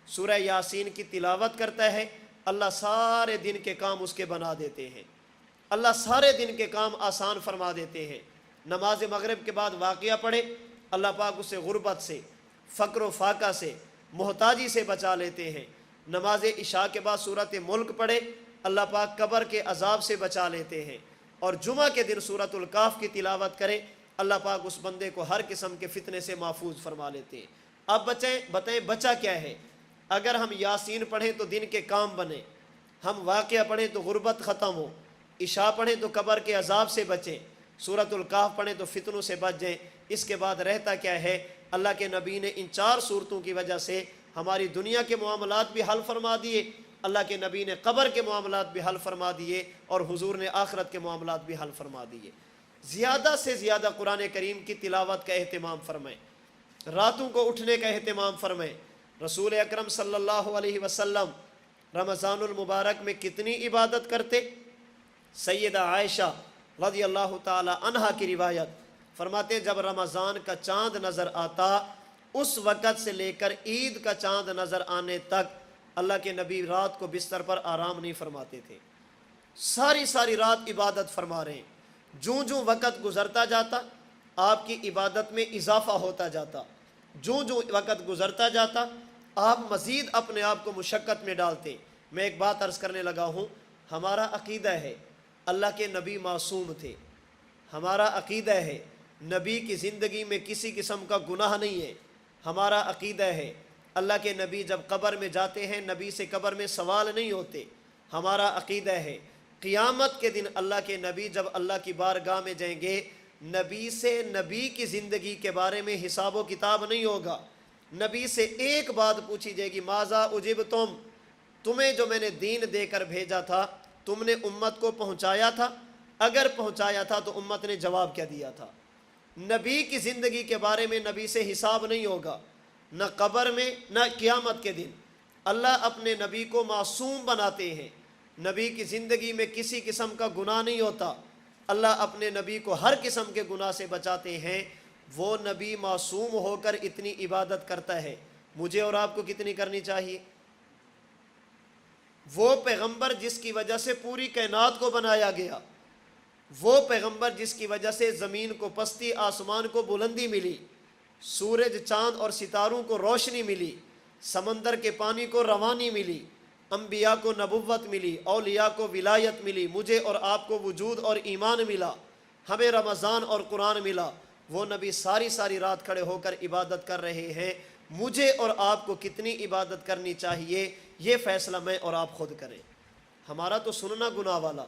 سورہ یاسین کی تلاوت کرتا ہے، اللہ سارے دن کے کام اس کے بنا دیتے ہیں، اللہ سارے دن کے کام آسان فرما دیتے ہیں۔ نماز مغرب کے بعد واقعہ پڑھے، اللہ پاک اسے غربت سے، فقر و فاقہ سے، محتاجی سے بچا لیتے ہیں۔ نماز عشاء کے بعد سورۃ ملک پڑھے، اللہ پاک قبر کے عذاب سے بچا لیتے ہیں، اور جمعہ کے دن سورۃ الکہف کی تلاوت کرے، اللہ پاک اس بندے کو ہر قسم کے فتنے سے محفوظ فرما لیتے ہیں۔ اب بتائیں بچا کیا ہے؟ اگر ہم یاسین پڑھیں تو دن کے کام بنے، ہم واقعہ پڑھیں تو غربت ختم ہو، عشاء پڑھیں تو قبر کے عذاب سے بچیں، سورۃ الکہف پڑھیں تو فتنوں سے بچ جائیں۔ اس کے بعد رہتا کیا ہے؟ اللہ کے نبی نے ان 4 صورتوں کی وجہ سے ہماری دنیا کے معاملات بھی حل فرما دیے، اللہ کے نبی نے قبر کے معاملات بھی حل فرما دیے، اور حضور نے آخرت کے معاملات بھی حل فرما دیے۔ زیادہ سے زیادہ قرآن کریم کی تلاوت کا اہتمام فرمائیں، راتوں کو اٹھنے کا اہتمام فرمائیں۔ رسول اکرم صلی اللہ علیہ وسلم رمضان المبارک میں کتنی عبادت کرتے؟ سیدہ عائشہ رضی اللہ تعالی عنہا کی روایت فرماتے جب رمضان کا چاند نظر آتا، اس وقت سے لے کر عید کا چاند نظر آنے تک اللہ کے نبی رات کو بستر پر آرام نہیں فرماتے تھے، ساری رات عبادت فرما رہے ہیں۔ جوں وقت گزرتا جاتا آپ کی عبادت میں اضافہ ہوتا جاتا، جوں وقت گزرتا جاتا آپ مزید اپنے آپ کو مشقت میں ڈالتے۔ میں ایک بات عرض کرنے لگا ہوں، ہمارا عقیدہ ہے اللہ کے نبی معصوم تھے، ہمارا عقیدہ ہے نبی کی زندگی میں کسی قسم کا گناہ نہیں ہے، ہمارا عقیدہ ہے اللہ کے نبی جب قبر میں جاتے ہیں نبی سے قبر میں سوال نہیں ہوتے، ہمارا عقیدہ ہے قیامت کے دن اللہ کے نبی جب اللہ کی بارگاہ میں جائیں گے، نبی سے نبی کی زندگی کے بارے میں حساب و کتاب نہیں ہوگا، نبی سے ایک بات پوچھی جائے گی، ماذا اجبتم، تمہیں جو میں نے دین دے کر بھیجا تھا تم نے امت کو پہنچایا تھا؟ اگر پہنچایا تھا تو امت نے جواب کیا دیا تھا؟ نبی کی زندگی کے بارے میں نبی سے حساب نہیں ہوگا، نہ قبر میں نہ قیامت کے دن۔ اللہ اپنے نبی کو معصوم بناتے ہیں، نبی کی زندگی میں کسی قسم کا گناہ نہیں ہوتا، اللہ اپنے نبی کو ہر قسم کے گناہ سے بچاتے ہیں۔ وہ نبی معصوم ہو کر اتنی عبادت کرتا ہے، مجھے اور آپ کو کتنی کرنی چاہیے؟ وہ پیغمبر جس کی وجہ سے پوری کائنات کو بنایا گیا، وہ پیغمبر جس کی وجہ سے زمین کو پستی، آسمان کو بلندی ملی، سورج چاند اور ستاروں کو روشنی ملی، سمندر کے پانی کو روانی ملی، انبیاء کو نبوت ملی، اولیاء کو ولایت ملی، مجھے اور آپ کو وجود اور ایمان ملا، ہمیں رمضان اور قرآن ملا۔ وہ نبی ساری رات کھڑے ہو کر عبادت کر رہے ہیں، مجھے اور آپ کو کتنی عبادت کرنی چاہیے یہ فیصلہ میں اور آپ خود کریں۔ ہمارا تو سننا گناہ والا،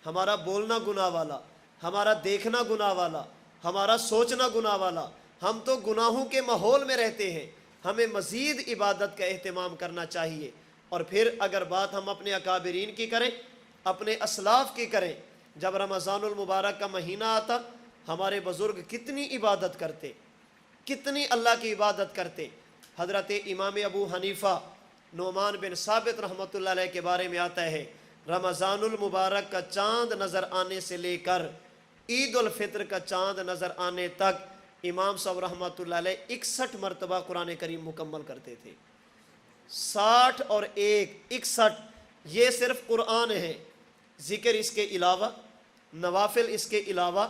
ہمارا بولنا گناہ والا، ہمارا دیکھنا گناہ والا، ہمارا سوچنا گناہ والا، ہم تو گناہوں کے ماحول میں رہتے ہیں۔ ہمیں مزید عبادت کا اہتمام کرنا چاہیے۔ اور پھر اگر بات ہم اپنے اکابرین کی کریں، اپنے اسلاف کی کریں، جب رمضان المبارک کا مہینہ آتا ہمارے بزرگ کتنی عبادت کرتے، کتنی اللہ کی عبادت کرتے۔ حضرت امام ابو حنیفہ نعمان بن ثابت رحمۃ اللہ علیہ کے بارے میں آتا ہے، رمضان المبارک کا چاند نظر آنے سے لے کر عید الفطر کا چاند نظر آنے تک امام صاحب رحمۃ اللہ علیہ 61 مرتبہ قرآن کریم مکمل کرتے تھے۔ 60 اور 1 61 یہ صرف قرآن ہے، ذکر اس کے علاوہ، نوافل اس کے علاوہ،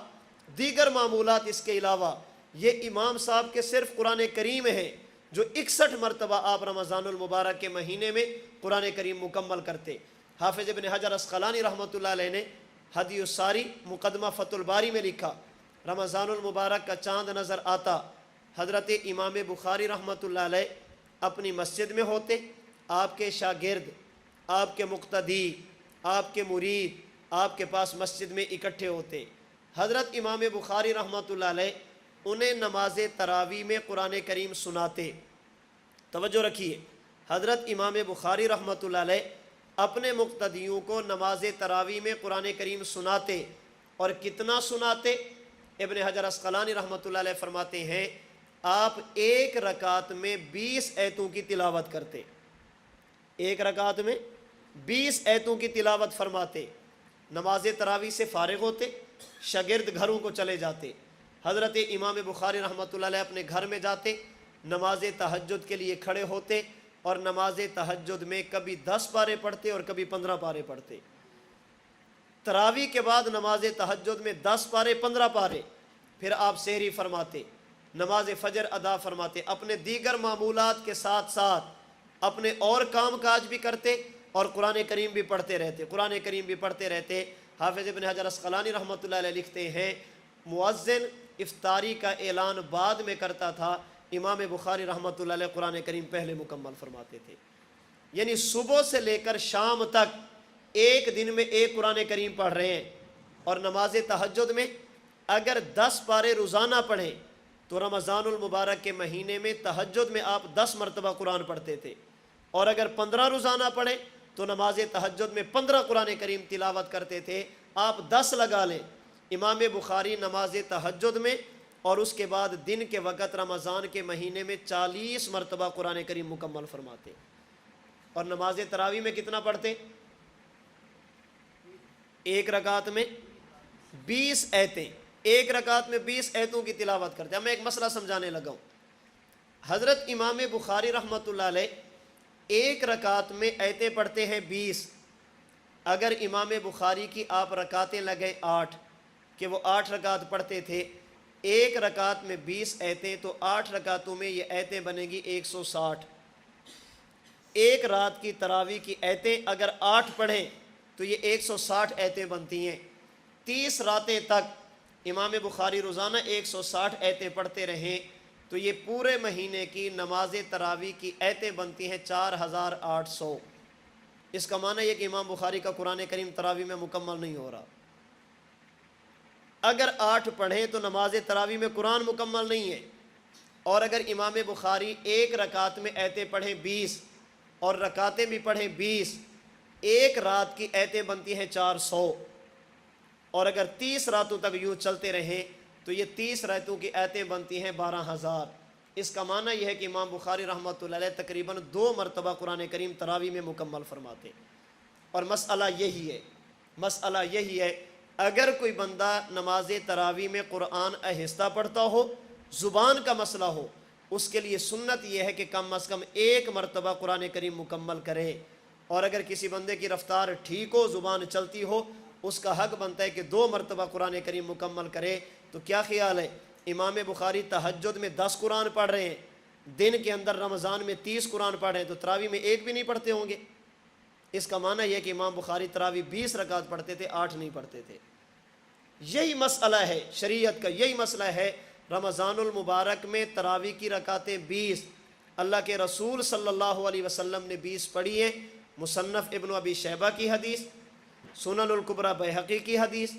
دیگر معمولات اس کے علاوہ، یہ امام صاحب کے صرف قرآن کریم ہے جو 61 مرتبہ آپ رمضان المبارک کے مہینے میں قرآن کریم مکمل کرتے۔ حافظ ابن حجر عسقلانی رحمۃ اللہ علیہ نے ہدی الساری مقدمہ فتح الباری میں لکھا، رمضان المبارک کا چاند نظر آتا، حضرت امام بخاری رحمۃ اللہ علیہ اپنی مسجد میں ہوتے، آپ کے شاگرد، آپ کے مقتدی، آپ کے مرید آپ کے پاس مسجد میں اکٹھے ہوتے، حضرت امام بخاری رحمۃ اللہ علیہ انہیں نماز تراویح میں قرآن کریم سناتے۔ توجہ رکھیے، حضرت امام بخاری رحمۃ اللہ علیہ اپنے مقتدیوں کو نماز تراویح میں قرآن کریم سناتے، اور کتنا سناتے؟ ابن حجر عسقلانی رحمۃ اللہ علیہ فرماتے ہیں آپ ایک رکعت میں 20 آیتوں کی تلاوت کرتے، ایک رکعت میں 20 آیتوں کی تلاوت فرماتے۔ نماز تراویح سے فارغ ہوتے، شاگرد گھروں کو چلے جاتے، حضرت امام بخاری رحمۃ اللہ علیہ اپنے گھر میں جاتے، نماز تہجد کے لیے کھڑے ہوتے، اور نماز تہجد میں کبھی 10 پارے پڑھتے اور کبھی 15 پارے پڑھتے۔ تراویح کے بعد نماز تہجد میں 10 پارے 15 پارے، پھر آپ سحری فرماتے، نماز فجر ادا فرماتے، اپنے دیگر معمولات کے ساتھ ساتھ اپنے اور کام کاج بھی کرتے اور قرآن کریم بھی پڑھتے رہتے، قرآن کریم بھی پڑھتے رہتے۔ حافظ ابن حجر عسقلانی رحمۃ اللہ علیہ لکھتے ہیں مؤذن افطاری کا اعلان بعد میں کرتا تھا، امام بخاری رحمۃ اللہ علیہ قرآن کریم پہلے مکمل فرماتے تھے۔ یعنی صبح سے لے کر شام تک ایک دن میں ایک قرآن کریم پڑھ رہے ہیں، اور نماز تہجد میں اگر 10 پارے روزانہ پڑھیں تو رمضان المبارک کے مہینے میں تہجد میں آپ 10 مرتبہ قرآن پڑھتے تھے، اور اگر 15 روزانہ پڑھیں تو نماز تہجد میں 15 قرآن کریم تلاوت کرتے تھے۔ آپ 10 لگا لیں، امام بخاری نماز تہجد میں اور اس کے بعد دن کے وقت رمضان کے مہینے میں 40 مرتبہ قرآن کریم مکمل فرماتے، اور نماز تراویح میں کتنا پڑھتے؟ ایک رکعت میں 20 آیتیں، ایک رکعت میں 20 آیتوں کی تلاوت کرتے۔ اب میں ایک مسئلہ سمجھانے لگا ہوں۔ حضرت امام بخاری رحمۃ اللہ علیہ ایک رکعت میں آیتیں پڑھتے ہیں 20، اگر امام بخاری کی آپ رکعتیں لگے 8 کہ وہ 8 رکعت پڑھتے تھے، ایک رکعت میں 20 آیتیں، تو 8 رکعتوں میں یہ آیتیں بنے گی 160۔ ایک رات کی تراویح کی آیتیں اگر 8 پڑھیں تو یہ 160 آیتیں بنتی ہیں۔ 30 راتیں تک امام بخاری روزانہ 160 آیتیں پڑھتے رہیں تو یہ پورے مہینے کی نماز تراویح کی آیتیں بنتی ہیں 4800۔ اس کا معنی یہ کہ امام بخاری کا قرآن کریم تراویح میں مکمل نہیں ہو رہا۔ اگر 8 پڑھیں تو نماز تراویح میں قرآن مکمل نہیں ہے، اور اگر امام بخاری ایک رکعت میں آیتیں پڑھیں 20 اور رکعتیں بھی پڑھیں 20، ایک رات کی آیتیں بنتی ہیں 400، اور اگر 30 راتوں تک یوں چلتے رہیں تو یہ 30 راتوں کی آیتیں بنتی ہیں 12000۔ اس کا معنی یہ ہے کہ امام بخاری رحمۃ اللہ علیہ تقریباً 2 مرتبہ قرآن کریم تراویح میں مکمل فرماتے۔ اور مسئلہ یہی ہے اگر کوئی بندہ نماز تراویح میں قرآن آہستہ پڑھتا ہو، زبان کا مسئلہ ہو، اس کے لیے سنت یہ ہے کہ کم از کم 1 مرتبہ قرآن کریم مکمل کرے، اور اگر کسی بندے کی رفتار ٹھیک ہو، زبان چلتی ہو، اس کا حق بنتا ہے کہ 2 مرتبہ قرآن کریم مکمل کرے۔ تو کیا خیال ہے، امام بخاری تہجد میں 10 قرآن پڑھ رہے ہیں، دن کے اندر رمضان میں 30 قرآن پڑھ رہے ہیں، تو تراویح میں 1 بھی نہیں پڑھتے ہوں گے؟ اس کا معنی یہ کہ امام بخاری تراویح 20 رکعت پڑھتے تھے، 8 نہیں پڑھتے تھے۔ یہی مسئلہ ہے شریعت کا، یہی مسئلہ ہے رمضان المبارک میں تراویح کی رکعتیں 20، اللہ کے رسول صلی اللہ علیہ وسلم نے 20 پڑھی ہیں۔ مصنف ابن ابی شیبہ کی حدیث، سنن الکبریٰ بیہقی کی حدیث،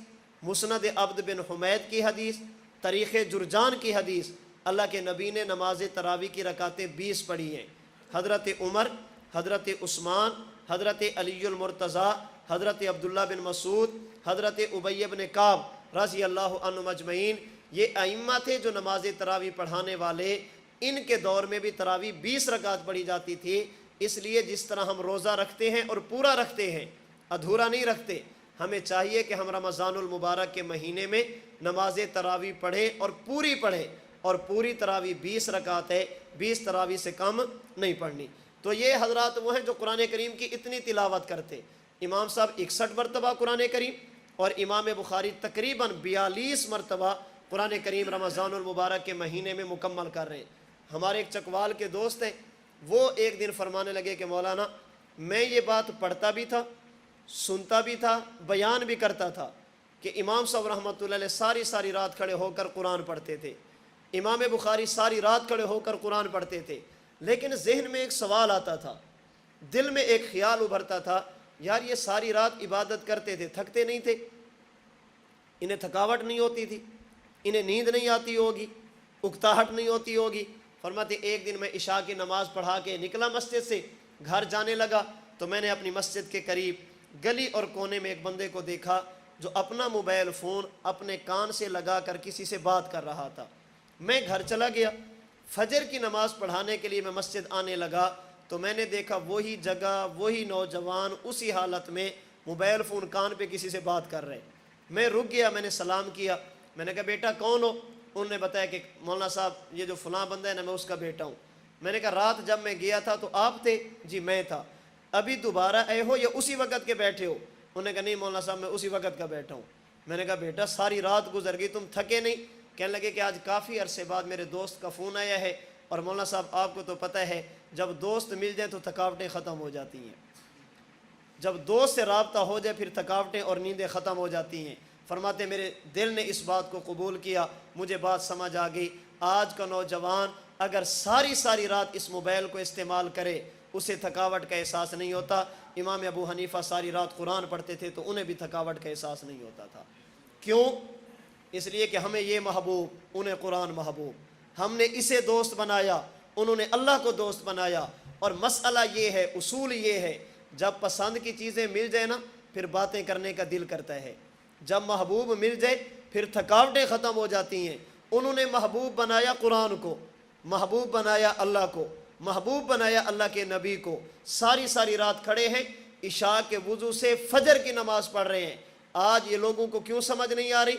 مسند عبد بن حمید کی حدیث، تاریخ جرجان کی حدیث، اللہ کے نبی نے نماز تراویح کی رکعتیں 20 پڑھی ہیں۔ حضرت عمر، حضرت عثمان، حضرت علی المرتضیٰ، حضرت عبداللہ بن مسعود، حضرت ابی بن کعب رضی اللہ عنہم اجمعین، یہ ائمہ تھے جو نماز تراویح پڑھانے والے۔ ان کے دور میں بھی تراویح 20 رکعت پڑھی جاتی تھی۔ اس لیے جس طرح ہم روزہ رکھتے ہیں اور پورا رکھتے ہیں، ادھورا نہیں رکھتے، ہمیں چاہیے کہ ہم رمضان المبارک کے مہینے میں نماز تراویح پڑھیں اور پوری پڑھیں، اور پوری تراویح 20 رکعت ہے، 20 تراویح سے کم نہیں پڑھنی۔ تو یہ حضرات وہ ہیں جو قرآن کریم کی اتنی تلاوت کرتے. امام صاحب 61 مرتبہ قرآن کریم، اور امام بخاری تقریباً 42 مرتبہ قرآن کریم رمضان المبارک کے مہینے میں مکمل کر رہے ہیں. ہمارے ایک چکوال کے دوست ہیں، وہ ایک دن فرمانے لگے کہ مولانا میں یہ بات پڑھتا بھی تھا، سنتا بھی تھا، بیان بھی کرتا تھا کہ امام صاحب رحمۃ اللہ علیہ ساری رات کھڑے ہو کر قرآن پڑھتے تھے، امام بخاری ساری رات کھڑے ہو کر قرآن پڑھتے تھے، لیکن ذہن میں ایک سوال آتا تھا، دل میں ایک خیال ابھرتا تھا، یار یہ ساری رات عبادت کرتے تھے، تھکتے نہیں تھے؟ انہیں تھکاوٹ نہیں ہوتی تھی؟ انہیں نیند نہیں آتی ہوگی؟ اکتاہٹ نہیں ہوتی ہوگی؟ فرماتے ایک دن میں عشاء کی نماز پڑھا کے نکلا مسجد سے، گھر جانے لگا تو میں نے اپنی مسجد کے قریب گلی اور کونے میں ایک بندے کو دیکھا جو اپنا موبائل فون اپنے کان سے لگا کر کسی سے بات کر رہا تھا. میں گھر چلا گیا، فجر کی نماز پڑھانے کے لیے میں مسجد آنے لگا تو میں نے دیکھا وہی جگہ وہی نوجوان اسی حالت میں موبائل فون کان پہ کسی سے بات کر رہے. میں رک گیا، میں نے سلام کیا، میں نے کہا بیٹا کون ہو؟ انہوں نے بتایا کہ مولانا صاحب یہ جو فلاں بندہ ہے نا میں اس کا بیٹا ہوں. میں نے کہا رات جب میں گیا تھا تو آپ تھے؟ جی میں تھا. ابھی دوبارہ آئے ہو یا اسی وقت کے بیٹھے ہو؟ انہوں نے کہا نہیں مولانا صاحب میں اسی وقت کا بیٹھا ہوں. میں نے کہا بیٹا ساری رات گزر گئی تم تھکے نہیں؟ کہنے لگے کہ آج کافی عرصے بعد میرے دوست کا فون آیا ہے، اور مولانا صاحب آپ کو تو پتہ ہے جب دوست مل جائیں تو تھکاوٹیں ختم ہو جاتی ہیں، جب دوست سے رابطہ ہو جائے پھر تھکاوٹیں اور نیندیں ختم ہو جاتی ہیں. فرماتے میرے دل نے اس بات کو قبول کیا، مجھے بات سمجھ آ گئی، آج کا نوجوان اگر ساری رات اس موبائل کو استعمال کرے اسے تھکاوٹ کا احساس نہیں ہوتا. امام ابو حنیفہ ساری رات قرآن پڑھتے تھے تو انہیں بھی تھکاوٹ کا احساس نہیں ہوتا تھا. کیوں؟ اس لیے کہ ہمیں یہ محبوب، انہیں قرآن محبوب، ہم نے اسے دوست بنایا، انہوں نے اللہ کو دوست بنایا. اور مسئلہ یہ ہے، اصول یہ ہے، جب پسند کی چیزیں مل جائے نا پھر باتیں کرنے کا دل کرتا ہے، جب محبوب مل جائے پھر تھکاوٹیں ختم ہو جاتی ہیں. انہوں نے محبوب بنایا قرآن کو، محبوب بنایا اللہ کو، محبوب بنایا اللہ کے نبی کو. ساری رات کھڑے ہیں، عشاء کے وضو سے فجر کی نماز پڑھ رہے ہیں. آج یہ لوگوں کو کیوں سمجھ نہیں آ رہی؟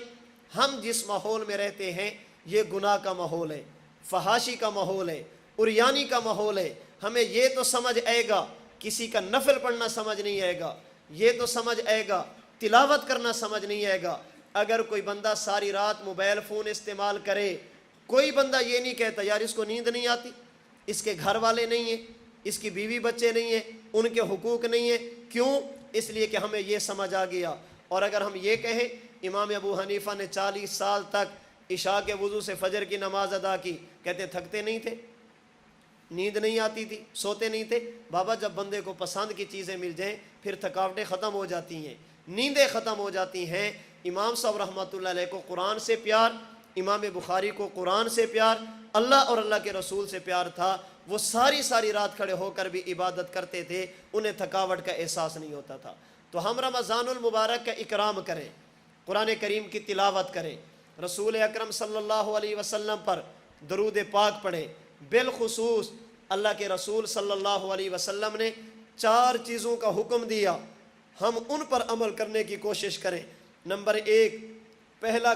ہم جس ماحول میں رہتے ہیں یہ گناہ کا ماحول ہے، فحاشی کا ماحول ہے، عریانی کا ماحول ہے. ہمیں یہ تو سمجھ آئے گا، کسی کا نفل پڑھنا سمجھ نہیں آئے گا، یہ تو سمجھ آئے گا تلاوت کرنا سمجھ نہیں آئے گا. اگر کوئی بندہ ساری رات موبائل فون استعمال کرے، کوئی بندہ یہ نہیں کہتا یار اس کو نیند نہیں آتی، اس کے گھر والے نہیں ہیں، اس کی بیوی بچے نہیں ہیں، ان کے حقوق نہیں ہیں. کیوں؟ اس لیے کہ ہمیں یہ سمجھ آ گیا. اور اگر ہم یہ کہیں امام ابو حنیفہ نے 40 سال تک عشاء کے وضو سے فجر کی نماز ادا کی، کہتے تھکتے نہیں تھے، نیند نہیں آتی تھی، سوتے نہیں تھے؟ بابا جب بندے کو پسند کی چیزیں مل جائیں پھر تھکاوٹیں ختم ہو جاتی ہیں، نیندیں ختم ہو جاتی ہیں. امام صاحب رحمۃ اللہ علیہ کو قرآن سے پیار، امام بخاری کو قرآن سے پیار، اللہ اور اللہ کے رسول سے پیار تھا. وہ ساری رات کھڑے ہو کر بھی عبادت کرتے تھے، انہیں تھکاوٹ کا احساس نہیں ہوتا تھا. تو ہم رمضان المبارک کا اکرام کریں، قرآن کریم کی تلاوت کریں، رسول اکرم صلی اللہ علیہ وسلم پر درود پاک پڑھیں. بالخصوص اللہ کے رسول صلی اللہ علیہ وسلم نے 4 چیزوں کا حکم دیا، ہم ان پر عمل کرنے کی کوشش کریں. نمبر 1 پہلا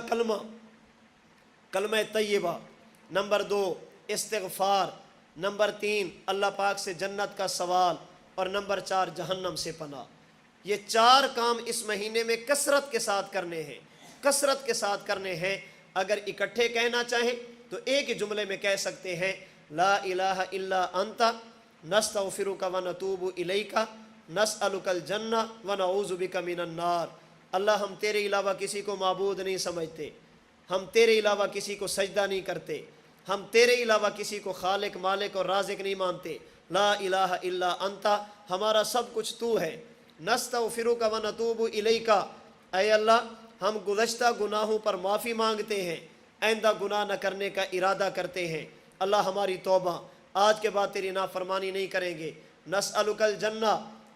کلمہ طیبہ، نمبر 2 استغفار، نمبر 3 اللہ پاک سے جنت کا سوال، اور نمبر 4 جہنم سے پناہ. یہ 4 کام اس مہینے میں کثرت کے ساتھ کرنے ہیں، کثرت کے ساتھ کرنے ہیں. اگر اکٹھے کہنا چاہیں تو ایک ہی جملے میں کہہ سکتے ہیں لا الہ الا انت نستغفرک ونتوب الیک نسألک الجنہ ونعوذ بک من النار. اللہ ہم تیرے علاوہ کسی کو معبود نہیں سمجھتے، ہم تیرے علاوہ کسی کو سجدہ نہیں کرتے، ہم تیرے علاوہ کسی کو خالق مالک اور رازق نہیں مانتے. لا الہ الا انت، ہمارا سب کچھ تو ہے. نستغفرک ونتوب الیک، اے اللہ ہم گزشتہ گناہوں پر معافی مانگتے ہیں، آئندہ گناہ نہ کرنے کا ارادہ کرتے ہیں. اللہ ہماری توبہ، آج کے بعد تیری نافرمانی نہیں کریں گے. نسألک الجنہ،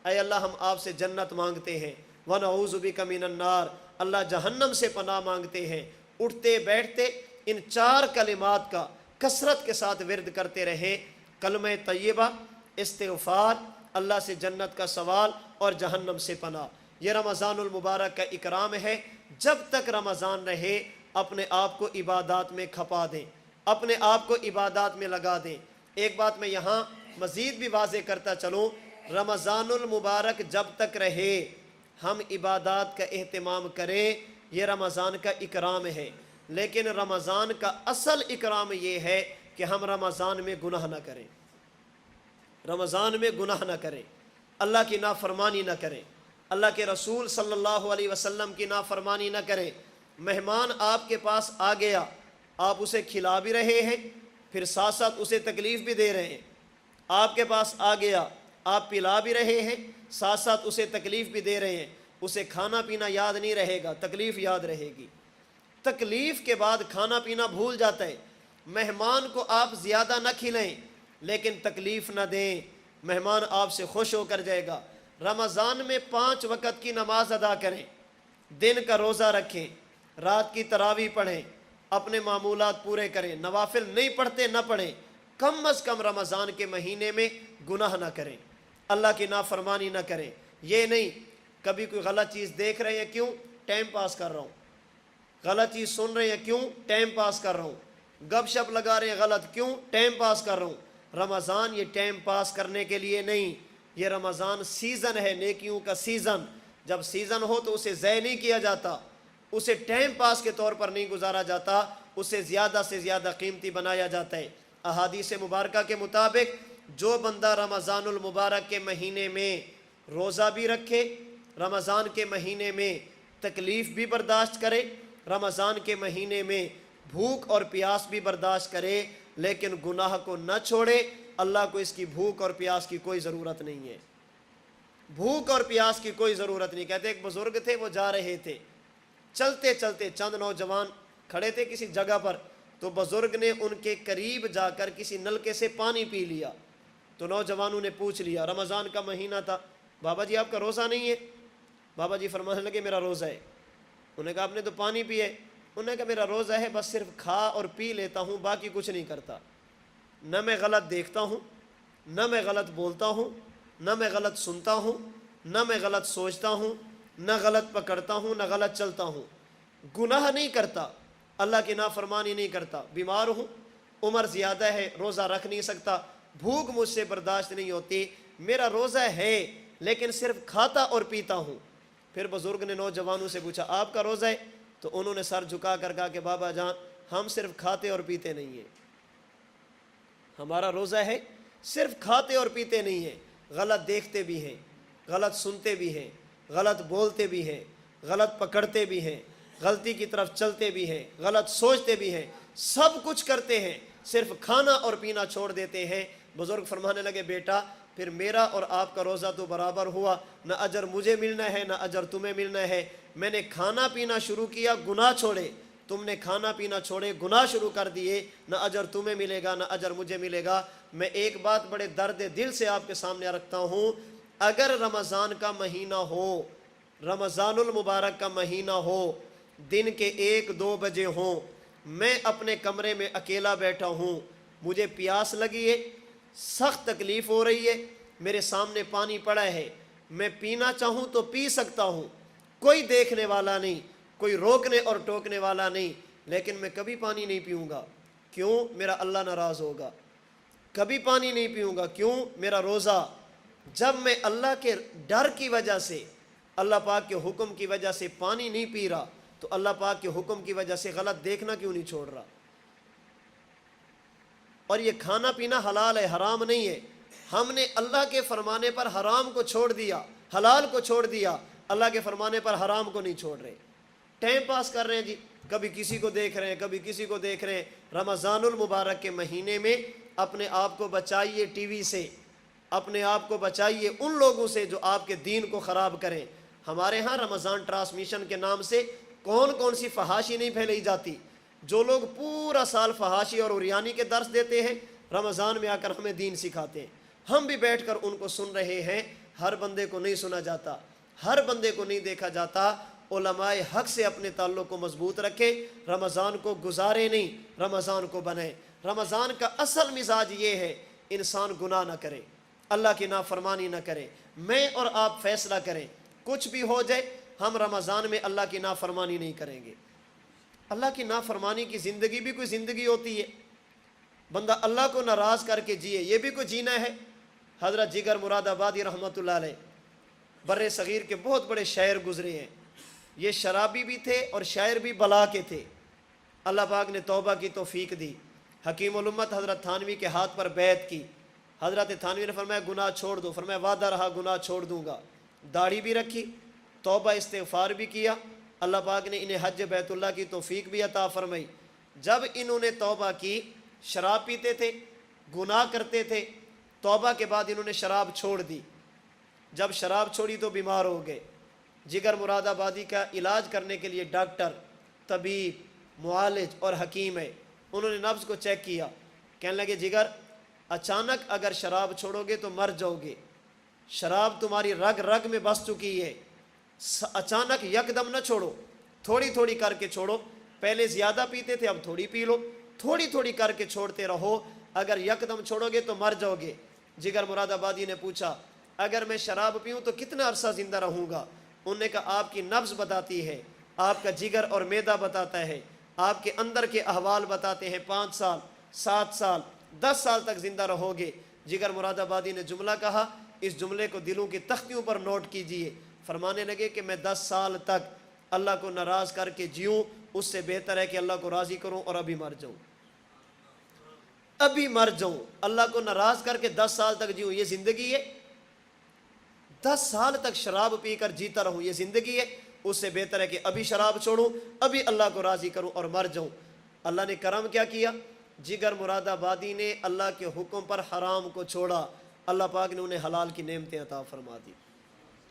اے اللہ ہم آپ سے جنت مانگتے ہیں. ونعوذ بک من النار، اللہ جہنم سے پناہ مانگتے ہیں. اٹھتے بیٹھتے ان 4 کلمات کا کثرت کے ساتھ ورد کرتے رہیں. کلمہ طیبہ، استغفار، اللہ سے جنت کا سوال اور جہنم سے پناہ. یہ رمضان المبارک کا اکرام ہے. جب تک رمضان رہے اپنے آپ کو عبادات میں کھپا دیں، اپنے آپ کو عبادات میں لگا دیں. ایک بات میں یہاں مزید بھی واضح کرتا چلوں، رمضان المبارک جب تک رہے ہم عبادات کا اہتمام کریں، یہ رمضان کا اکرام ہے، لیکن رمضان کا اصل اکرام یہ ہے کہ ہم رمضان میں گناہ نہ کریں، رمضان میں گناہ نہ کریں، اللہ کی نافرمانی نہ کریں، اللہ کے رسول صلی اللہ علیہ وسلم کی نافرمانی نہ کریں۔ مہمان آپ کے پاس آ گیا، آپ اسے کھلا بھی رہے ہیں، پھر ساتھ ساتھ اسے تکلیف بھی دے رہے ہیں۔ آپ کے پاس آ گیا، آپ پلا بھی رہے ہیں، ساتھ ساتھ اسے تکلیف بھی دے رہے ہیں۔ اسے کھانا پینا یاد نہیں رہے گا، تکلیف یاد رہے گی۔ تکلیف کے بعد کھانا پینا بھول جاتا ہے۔ مہمان کو آپ زیادہ نہ کھلائیں لیکن تکلیف نہ دیں، مہمان آپ سے خوش ہو کر جائے گا۔ رمضان میں 5 وقت کی نماز ادا کریں، دن کا روزہ رکھیں، رات کی تراویح پڑھیں، اپنے معمولات پورے کریں، نوافل نہیں پڑھتے نہ پڑھیں، کم از کم رمضان کے مہینے میں گناہ نہ کریں، اللہ کی نافرمانی نہ کریں۔ یہ نہیں کبھی کوئی غلط چیز دیکھ رہے ہیں، کیوں؟ ٹائم پاس کر رہا ہوں۔ غلط چیز سن رہے ہیں، کیوں؟ ٹائم پاس کر رہا ہوں۔ گپ شپ لگا رہے ہیں، غلط، کیوں؟ ٹائم پاس کر رہا ہوں۔ رمضان یہ ٹائم پاس کرنے کے لیے نہیں، یہ رمضان سیزن ہے، نیکیوں کا سیزن۔ جب سیزن ہو تو اسے ضائع نہیں کیا جاتا، اسے ٹائم پاس کے طور پر نہیں گزارا جاتا، اسے زیادہ سے زیادہ قیمتی بنایا جاتا ہے۔ احادیث مبارکہ کے مطابق جو بندہ رمضان المبارک کے مہینے میں روزہ بھی رکھے، رمضان کے مہینے میں تکلیف بھی برداشت کرے، رمضان کے مہینے میں بھوک اور پیاس بھی برداشت کرے، لیکن گناہ کو نہ چھوڑے، اللہ کو اس کی بھوک اور پیاس کی کوئی ضرورت نہیں ہے، بھوک اور پیاس کی کوئی ضرورت نہیں۔ کہتے ایک بزرگ تھے، وہ جا رہے تھے، چلتے چلتے چند نوجوان کھڑے تھے کسی جگہ پر، تو بزرگ نے ان کے قریب جا کر کسی نلکے سے پانی پی لیا۔ تو نوجوانوں نے پوچھ لیا، رمضان کا مہینہ تھا، بابا جی آپ کا روزہ نہیں ہے؟ بابا جی فرمانے لگے میرا روزہ ہے۔ انہوں نے کہا آپ نے تو پانی پیے؟ انہوں نے کہا میرا روزہ ہے، بس صرف کھا اور پی لیتا ہوں، باقی کچھ نہیں کرتا، نہ میں غلط دیکھتا ہوں، نہ میں غلط بولتا ہوں، نہ میں غلط سنتا ہوں، نہ میں غلط سوچتا ہوں، نہ غلط پکڑتا ہوں، نہ غلط چلتا ہوں، گناہ نہیں کرتا، اللہ کی نافرمانی نہیں کرتا، بیمار ہوں، عمر زیادہ ہے، روزہ رکھ نہیں سکتا، بھوک مجھ سے برداشت نہیں ہوتی، میرا روزہ ہے لیکن صرف کھاتا اور پیتا ہوں۔ پھر بزرگ نے نوجوانوں سے پوچھا آپ کا روزہ ہے؟ تو انہوں نے سر جھکا کر کہا کہ بابا جان ہم صرف کھاتے اور پیتے نہیں ہیں، ہمارا روزہ ہے صرف کھاتے اور پیتے نہیں ہیں، غلط دیکھتے بھی ہیں، غلط سنتے بھی ہیں، غلط بولتے بھی ہیں، غلط پکڑتے بھی ہیں، غلطی کی طرف چلتے بھی ہیں، غلط سوچتے بھی ہیں، سب کچھ کرتے ہیں، صرف کھانا اور پینا چھوڑ دیتے ہیں۔ بزرگ فرمانے لگے بیٹا پھر میرا اور آپ کا روزہ تو برابر ہوا، نہ اجر مجھے ملنا ہے نہ اجر تمہیں ملنا ہے۔ میں نے کھانا پینا شروع کیا، گناہ چھوڑے، تم نے کھانا پینا چھوڑے، گناہ شروع کر دیے، نہ اجر تمہیں ملے گا نہ اجر مجھے ملے گا۔ میں ایک بات بڑے درد دل سے آپ کے سامنے رکھتا ہوں، اگر رمضان کا مہینہ ہو، رمضان المبارک کا مہینہ ہو، دن کے 1-2 بجے ہوں، میں اپنے کمرے میں اکیلا بیٹھا ہوں، مجھے پیاس لگی ہے، سخت تکلیف ہو رہی ہے، میرے سامنے پانی پڑا ہے، میں پینا چاہوں تو پی سکتا ہوں، کوئی دیکھنے والا نہیں، کوئی روکنے اور ٹوکنے والا نہیں، لیکن میں کبھی پانی نہیں پیوں گا، کیوں؟ میرا اللہ ناراض ہوگا۔ کبھی پانی نہیں پیوں گا، کیوں؟ میرا روزہ۔ جب میں اللہ کے ڈر کی وجہ سے، اللہ پاک کے حکم کی وجہ سے پانی نہیں پی رہا، تو اللہ پاک کے حکم کی وجہ سے غلط دیکھنا کیوں نہیں چھوڑ رہا؟ اور یہ کھانا پینا حلال ہے، حرام نہیں ہے۔ ہم نے اللہ کے فرمانے پر حرام کو چھوڑ دیا، حلال کو چھوڑ دیا، اللہ کے فرمانے پر حرام کو نہیں چھوڑ رہے، ٹائم پاس کر رہے ہیں جی، کبھی کسی کو دیکھ رہے ہیں، کبھی کسی کو دیکھ رہے ہیں۔ رمضان المبارک کے مہینے میں اپنے آپ کو بچائیے ٹی وی سے، اپنے آپ کو بچائیے ان لوگوں سے جو آپ کے دین کو خراب کریں۔ ہمارے ہاں رمضان ٹرانسمیشن کے نام سے کون کون سی فحاشی نہیں پھیلائی جاتی، جو لوگ پورا سال فحاشی اور عریانی کے درس دیتے ہیں، رمضان میں آ کر ہمیں دین سکھاتے ہیں، ہم بھی بیٹھ کر ان کو سن رہے ہیں۔ ہر بندے کو نہیں سنا جاتا، ہر بندے کو نہیں دیکھا جاتا۔ علماء حق سے اپنے تعلق کو مضبوط رکھیں، رمضان کو گزارے نہیں، رمضان کو بنائیں۔ رمضان کا اصل مزاج یہ ہے انسان گناہ نہ کرے، اللہ کی نافرمانی نہ کرے۔ میں اور آپ فیصلہ کریں، کچھ بھی ہو جائے ہم رمضان میں اللہ کی نافرمانی نہیں کریں گے۔ اللہ کی نافرمانی کی زندگی بھی کوئی زندگی ہوتی ہے؟ بندہ اللہ کو ناراض کر کے جیے، یہ بھی کوئی جینا ہے؟ حضرت جگر مراد آبادی رحمۃ اللہ علیہ بر صغیر کے بہت بڑے شاعر گزرے ہیں، یہ شرابی بھی تھے اور شاعر بھی بلا کے تھے۔ اللہ پاک نے توبہ کی توفیق دی، حکیم الامت حضرت تھانوی کے ہاتھ پر بیعت کی، حضرت تھانوی نے فرمایا گناہ چھوڑ دو، فرمایا وعدہ رہا گناہ چھوڑ دوں گا، داڑھی بھی رکھی، توبہ استغفار بھی کیا، اللہ پاک نے انہیں حج بیت اللہ کی توفیق بھی عطا فرمائی۔ جب انہوں نے توبہ کی، شراب پیتے تھے، گناہ کرتے تھے، توبہ کے بعد انہوں نے شراب چھوڑ دی، جب شراب چھوڑی تو بیمار ہو گئے۔ جگر مراد آبادی کا علاج کرنے کے لیے ڈاکٹر، طبیب، معالج اور حکیم ہے، انہوں نے نبض کو چیک کیا، کہنے لگے جگر اچانک اگر شراب چھوڑو گے تو مر جاؤ گے، شراب تمہاری رگ رگ میں بس چکی ہے، اچانک یکدم نہ چھوڑو، تھوڑی تھوڑی کر کے چھوڑو، پہلے زیادہ پیتے تھے اب تھوڑی پی لو، تھوڑی تھوڑی کر کے چھوڑتے رہو، اگر یکدم چھوڑو گے تو مر جاؤ گے۔ جگر مراد آبادی نے پوچھا اگر میں شراب پیوں تو کتنا عرصہ زندہ رہوں گا؟ انہوں نے کہا آپ کی نبض بتاتی ہے، آپ کا جگر اور معدہ بتاتا ہے، آپ کے اندر کے احوال بتاتے ہیں 5 سال 7 سال 10 سال تک زندہ رہو گے۔ جگر مراد آبادی نے جملہ کہا، اس جملے کو دلوں کی تختیوں پر نوٹ کیجئے۔ فرمانے لگے کہ میں 10 سال تک اللہ کو ناراض کر کے جیوں، اس سے بہتر ہے کہ اللہ کو راضی کروں اور ابھی مر جاؤں، ابھی مر جاؤں، اللہ کو ناراض کر کے 10 سال تک جیوں، یہ زندگی ہے؟ 10 سال تک شراب پی کر جیتا رہوں، یہ زندگی ہے؟ اس سے بہتر ہے کہ ابھی شراب چھوڑوں، ابھی اللہ کو راضی کروں اور مر جاؤں۔ اللہ نے کرم کیا کیا؟ جگر مراد آبادی نے اللہ کے حکم پر حرام کو چھوڑا، اللہ پاک نے انہیں حلال کی نعمتیں عطا فرما دی۔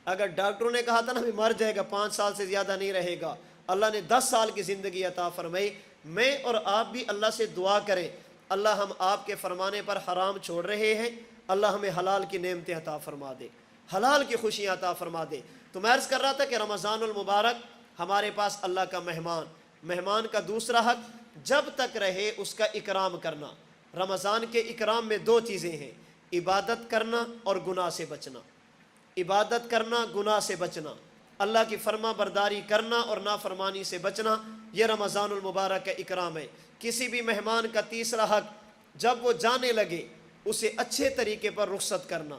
اگر ڈاکٹروں نے کہا تھا نا بھی مر جائے گا، 5 سال سے زیادہ نہیں رہے گا، اللہ نے 10 سال کی زندگی عطا فرمائی۔ میں اور آپ بھی اللہ سے دعا کریں، اللہ ہم آپ کے فرمانے پر حرام چھوڑ رہے ہیں، اللہ ہمیں حلال کی نعمتیں عطا فرما دے، حلال کی خوشیاں عطا فرما دے۔ تو میں عرض کر رہا تھا کہ رمضان المبارک ہمارے پاس اللہ کا مہمان کا دوسرا حق جب تک رہے اس کا اکرام کرنا۔ رمضان کے اکرام میں 2 چیزیں ہیں، عبادت کرنا اور گناہ سے بچنا۔ عبادت کرنا، گناہ سے بچنا، اللہ کی فرما برداری کرنا اور نافرمانی سے بچنا، یہ رمضان المبارک کا اکرام ہے۔ کسی بھی مہمان کا تیسرا حق جب وہ جانے لگے اسے اچھے طریقے پر رخصت کرنا،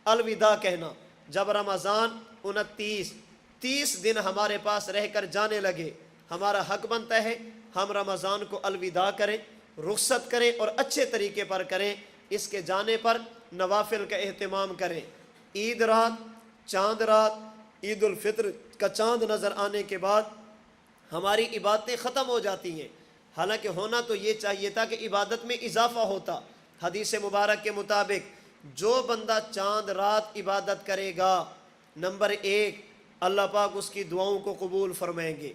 الوداع کہنا۔ جب رمضان 29 دن ہمارے پاس رہ کر جانے لگے، ہمارا حق بنتا ہے ہم رمضان کو الوداع کریں، رخصت کریں اور اچھے طریقے پر کریں۔ اس کے جانے پر نوافل کا اہتمام کریں۔ عید رات، چاند رات، عید الفطر کا چاند نظر آنے کے بعد ہماری عبادتیں ختم ہو جاتی ہیں، حالانکہ ہونا تو یہ چاہیے تھا کہ عبادت میں اضافہ ہوتا۔ حدیث مبارک کے مطابق جو بندہ چاند رات عبادت کرے گا، نمبر 1 اللہ پاک اس کی دعاؤں کو قبول فرمائیں گے،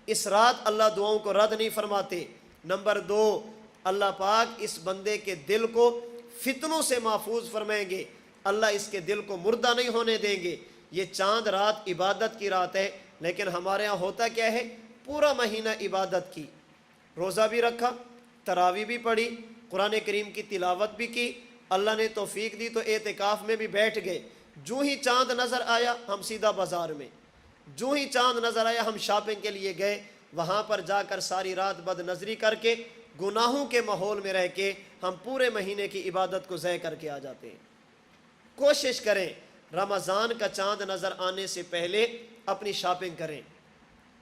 اس رات اللہ دعاؤں کو رد نہیں فرماتے۔ نمبر 2 اللہ پاک اس بندے کے دل کو فتنوں سے محفوظ فرمائیں گے، اللہ اس کے دل کو مردہ نہیں ہونے دیں گے۔ یہ چاند رات عبادت کی رات ہے، لیکن ہمارے ہاں ہوتا کیا ہے؟ پورا مہینہ عبادت کی، روزہ بھی رکھا، تراویح بھی پڑھی، قرآن کریم کی تلاوت بھی کی، اللہ نے توفیق دی تو اعتکاف میں بھی بیٹھ گئے۔ جو ہی چاند نظر آیا ہم سیدھا بازار میں، جو ہی چاند نظر آیا ہم شاپنگ کے لیے گئے، وہاں پر جا کر ساری رات بد نظری کر کے گناہوں کے ماحول میں رہ کے ہم پورے مہینے کی عبادت کو ضائع کر کے آ جاتے ہیں۔ کوشش کریں رمضان کا چاند نظر آنے سے پہلے اپنی شاپنگ کریں،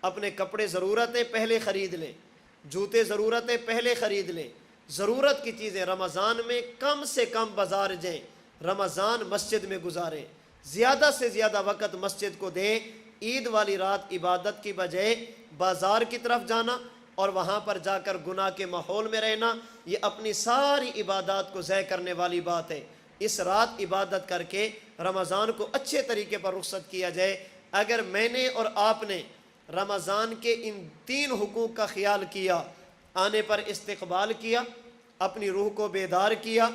اپنے کپڑے ضرورتیں پہلے خرید لیں، جوتے ضرورتیں پہلے خرید لیں، ضرورت کی چیزیں رمضان میں کم سے کم بازار جائیں، رمضان مسجد میں گزاریں، زیادہ سے زیادہ وقت مسجد کو دیں۔ عید والی رات عبادت کی بجائے بازار کی طرف جانا اور وہاں پر جا کر گناہ کے ماحول میں رہنا، یہ اپنی ساری عبادات کو ضائع کرنے والی بات ہے۔ اس رات عبادت کر کے رمضان کو اچھے طریقے پر رخصت کیا جائے۔ اگر میں نے اور آپ نے رمضان کے ان 3 حقوق کا خیال کیا، آنے پر استقبال کیا، اپنی روح کو بیدار کیا،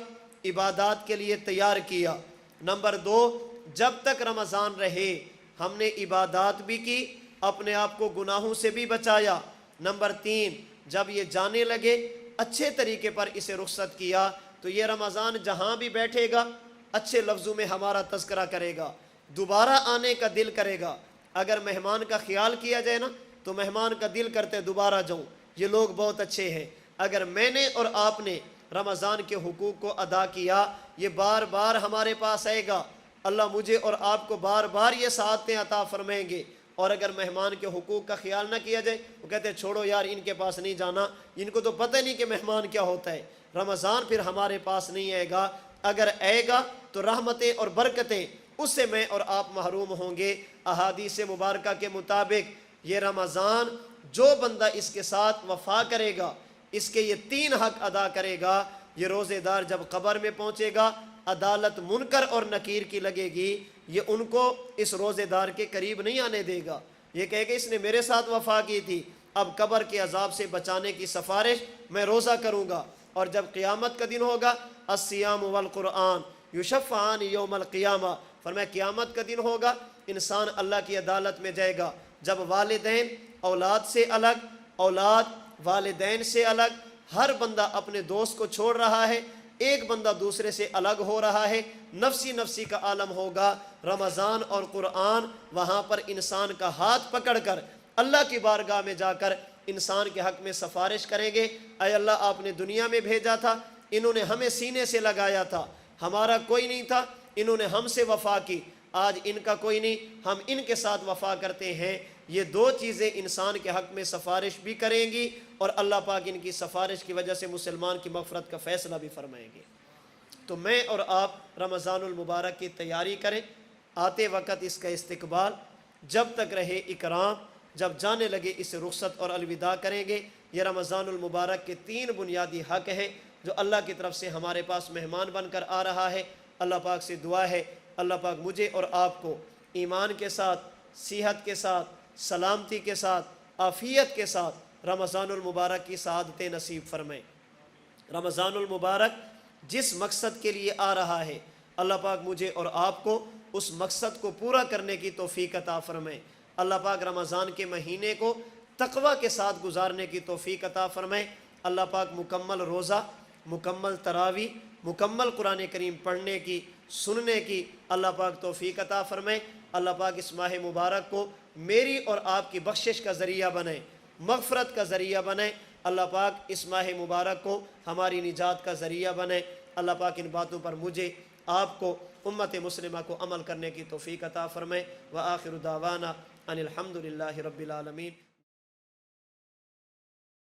عبادات کے لیے تیار کیا۔ نمبر 2 جب تک رمضان رہے ہم نے عبادات بھی کی، اپنے آپ کو گناہوں سے بھی بچایا۔ نمبر 3 جب یہ جانے لگے اچھے طریقے پر اسے رخصت کیا تو یہ رمضان جہاں بھی بیٹھے گا اچھے لفظوں میں ہمارا تذکرہ کرے گا، دوبارہ آنے کا دل کرے گا۔ اگر مہمان کا خیال کیا جائے نا تو مہمان کا دل کرتے دوبارہ جاؤں، یہ لوگ بہت اچھے ہیں۔ اگر میں نے اور آپ نے رمضان کے حقوق کو ادا کیا، یہ بار بار ہمارے پاس آئے گا۔ اللہ مجھے اور آپ کو بار بار یہ سعادتیں عطا فرمائیں گے۔ اور اگر مہمان کے حقوق کا خیال نہ کیا جائے، وہ کہتے ہیں چھوڑو یار ان کے پاس نہیں جانا، ان کو تو پتہ نہیں کہ مہمان کیا ہوتا ہے، رمضان پھر ہمارے پاس نہیں آئے گا۔ اگر آئے گا تو رحمتیں اور برکتیں اس سے میں اور آپ محروم ہوں گے۔ احادیث مبارکہ کے مطابق یہ رمضان جو بندہ اس کے ساتھ وفا کرے گا، اس کے یہ 3 حق ادا کرے گا، یہ روزے دار جب قبر میں پہنچے گا، عدالت منکر اور نکیر کی لگے گی، یہ ان کو اس روزے دار کے قریب نہیں آنے دے گا۔ یہ کہے گا اس نے میرے ساتھ وفا کی تھی، اب قبر کے عذاب سے بچانے کی سفارش میں روزہ کروں گا۔ اور جب قیامت کا دن ہوگا، الصیام والقرآن یشفعان یوم القیامہ، فرمایا قیامت کا دن ہوگا، انسان اللہ کی عدالت میں جائے گا، جب والدین اولاد سے الگ، اولاد والدین سے الگ، ہر بندہ اپنے دوست کو چھوڑ رہا ہے، ایک بندہ دوسرے سے الگ ہو رہا ہے، نفسی نفسی کا عالم ہوگا۔ رمضان اور قرآن وہاں پر انسان کا ہاتھ پکڑ کر اللہ کی بارگاہ میں جا کر انسان کے حق میں سفارش کریں گے، اے اللہ آپ نے دنیا میں بھیجا تھا، انہوں نے ہمیں سینے سے لگایا تھا، ہمارا کوئی نہیں تھا، انہوں نے ہم سے وفا کی، آج ان کا کوئی نہیں، ہم ان کے ساتھ وفا کرتے ہیں۔ یہ 2 چیزیں انسان کے حق میں سفارش بھی کریں گی، اور اللہ پاک ان کی سفارش کی وجہ سے مسلمان کی مغفرت کا فیصلہ بھی فرمائیں گے۔ تو میں اور آپ رمضان المبارک کی تیاری کریں، آتے وقت اس کا استقبال، جب تک رہے اکرام، جب جانے لگے اسے رخصت اور الوداع کریں گے۔ یہ رمضان المبارک کے 3 بنیادی حق ہیں جو اللہ کی طرف سے ہمارے پاس مہمان بن کر آ رہا ہے۔ اللہ پاک سے دعا ہے اللہ پاک مجھے اور آپ کو ایمان کے ساتھ، صحت کے ساتھ، سلامتی کے ساتھ، عافیت کے ساتھ رمضان المبارک کی سعادتیں نصیب فرمائے۔ رمضان المبارک جس مقصد کے لیے آ رہا ہے، اللہ پاک مجھے اور آپ کو اس مقصد کو پورا کرنے کی توفیق عطا فرمائے۔ اللہ پاک رمضان کے مہینے کو تقوی کے ساتھ گزارنے کی توفیق عطا فرمائے۔ اللہ پاک مکمل روزہ، مکمل تراویح، مکمل قرآن کریم پڑھنے کی، سننے کی اللہ پاک توفیق عطا فرمائے۔ اللہ پاک اس ماہ مبارک کو میری اور آپ کی بخشش کا ذریعہ بنائے، مغفرت کا ذریعہ بنائے۔ اللہ پاک اس ماہ مبارک کو ہماری نجات کا ذریعہ بنائے۔ اللہ پاک ان باتوں پر مجھے، آپ کو، امت مسلمہ کو عمل کرنے کی توفیق عطا فرمائے۔ وآخر دعوانا ان الحمد للہ رب العالمین۔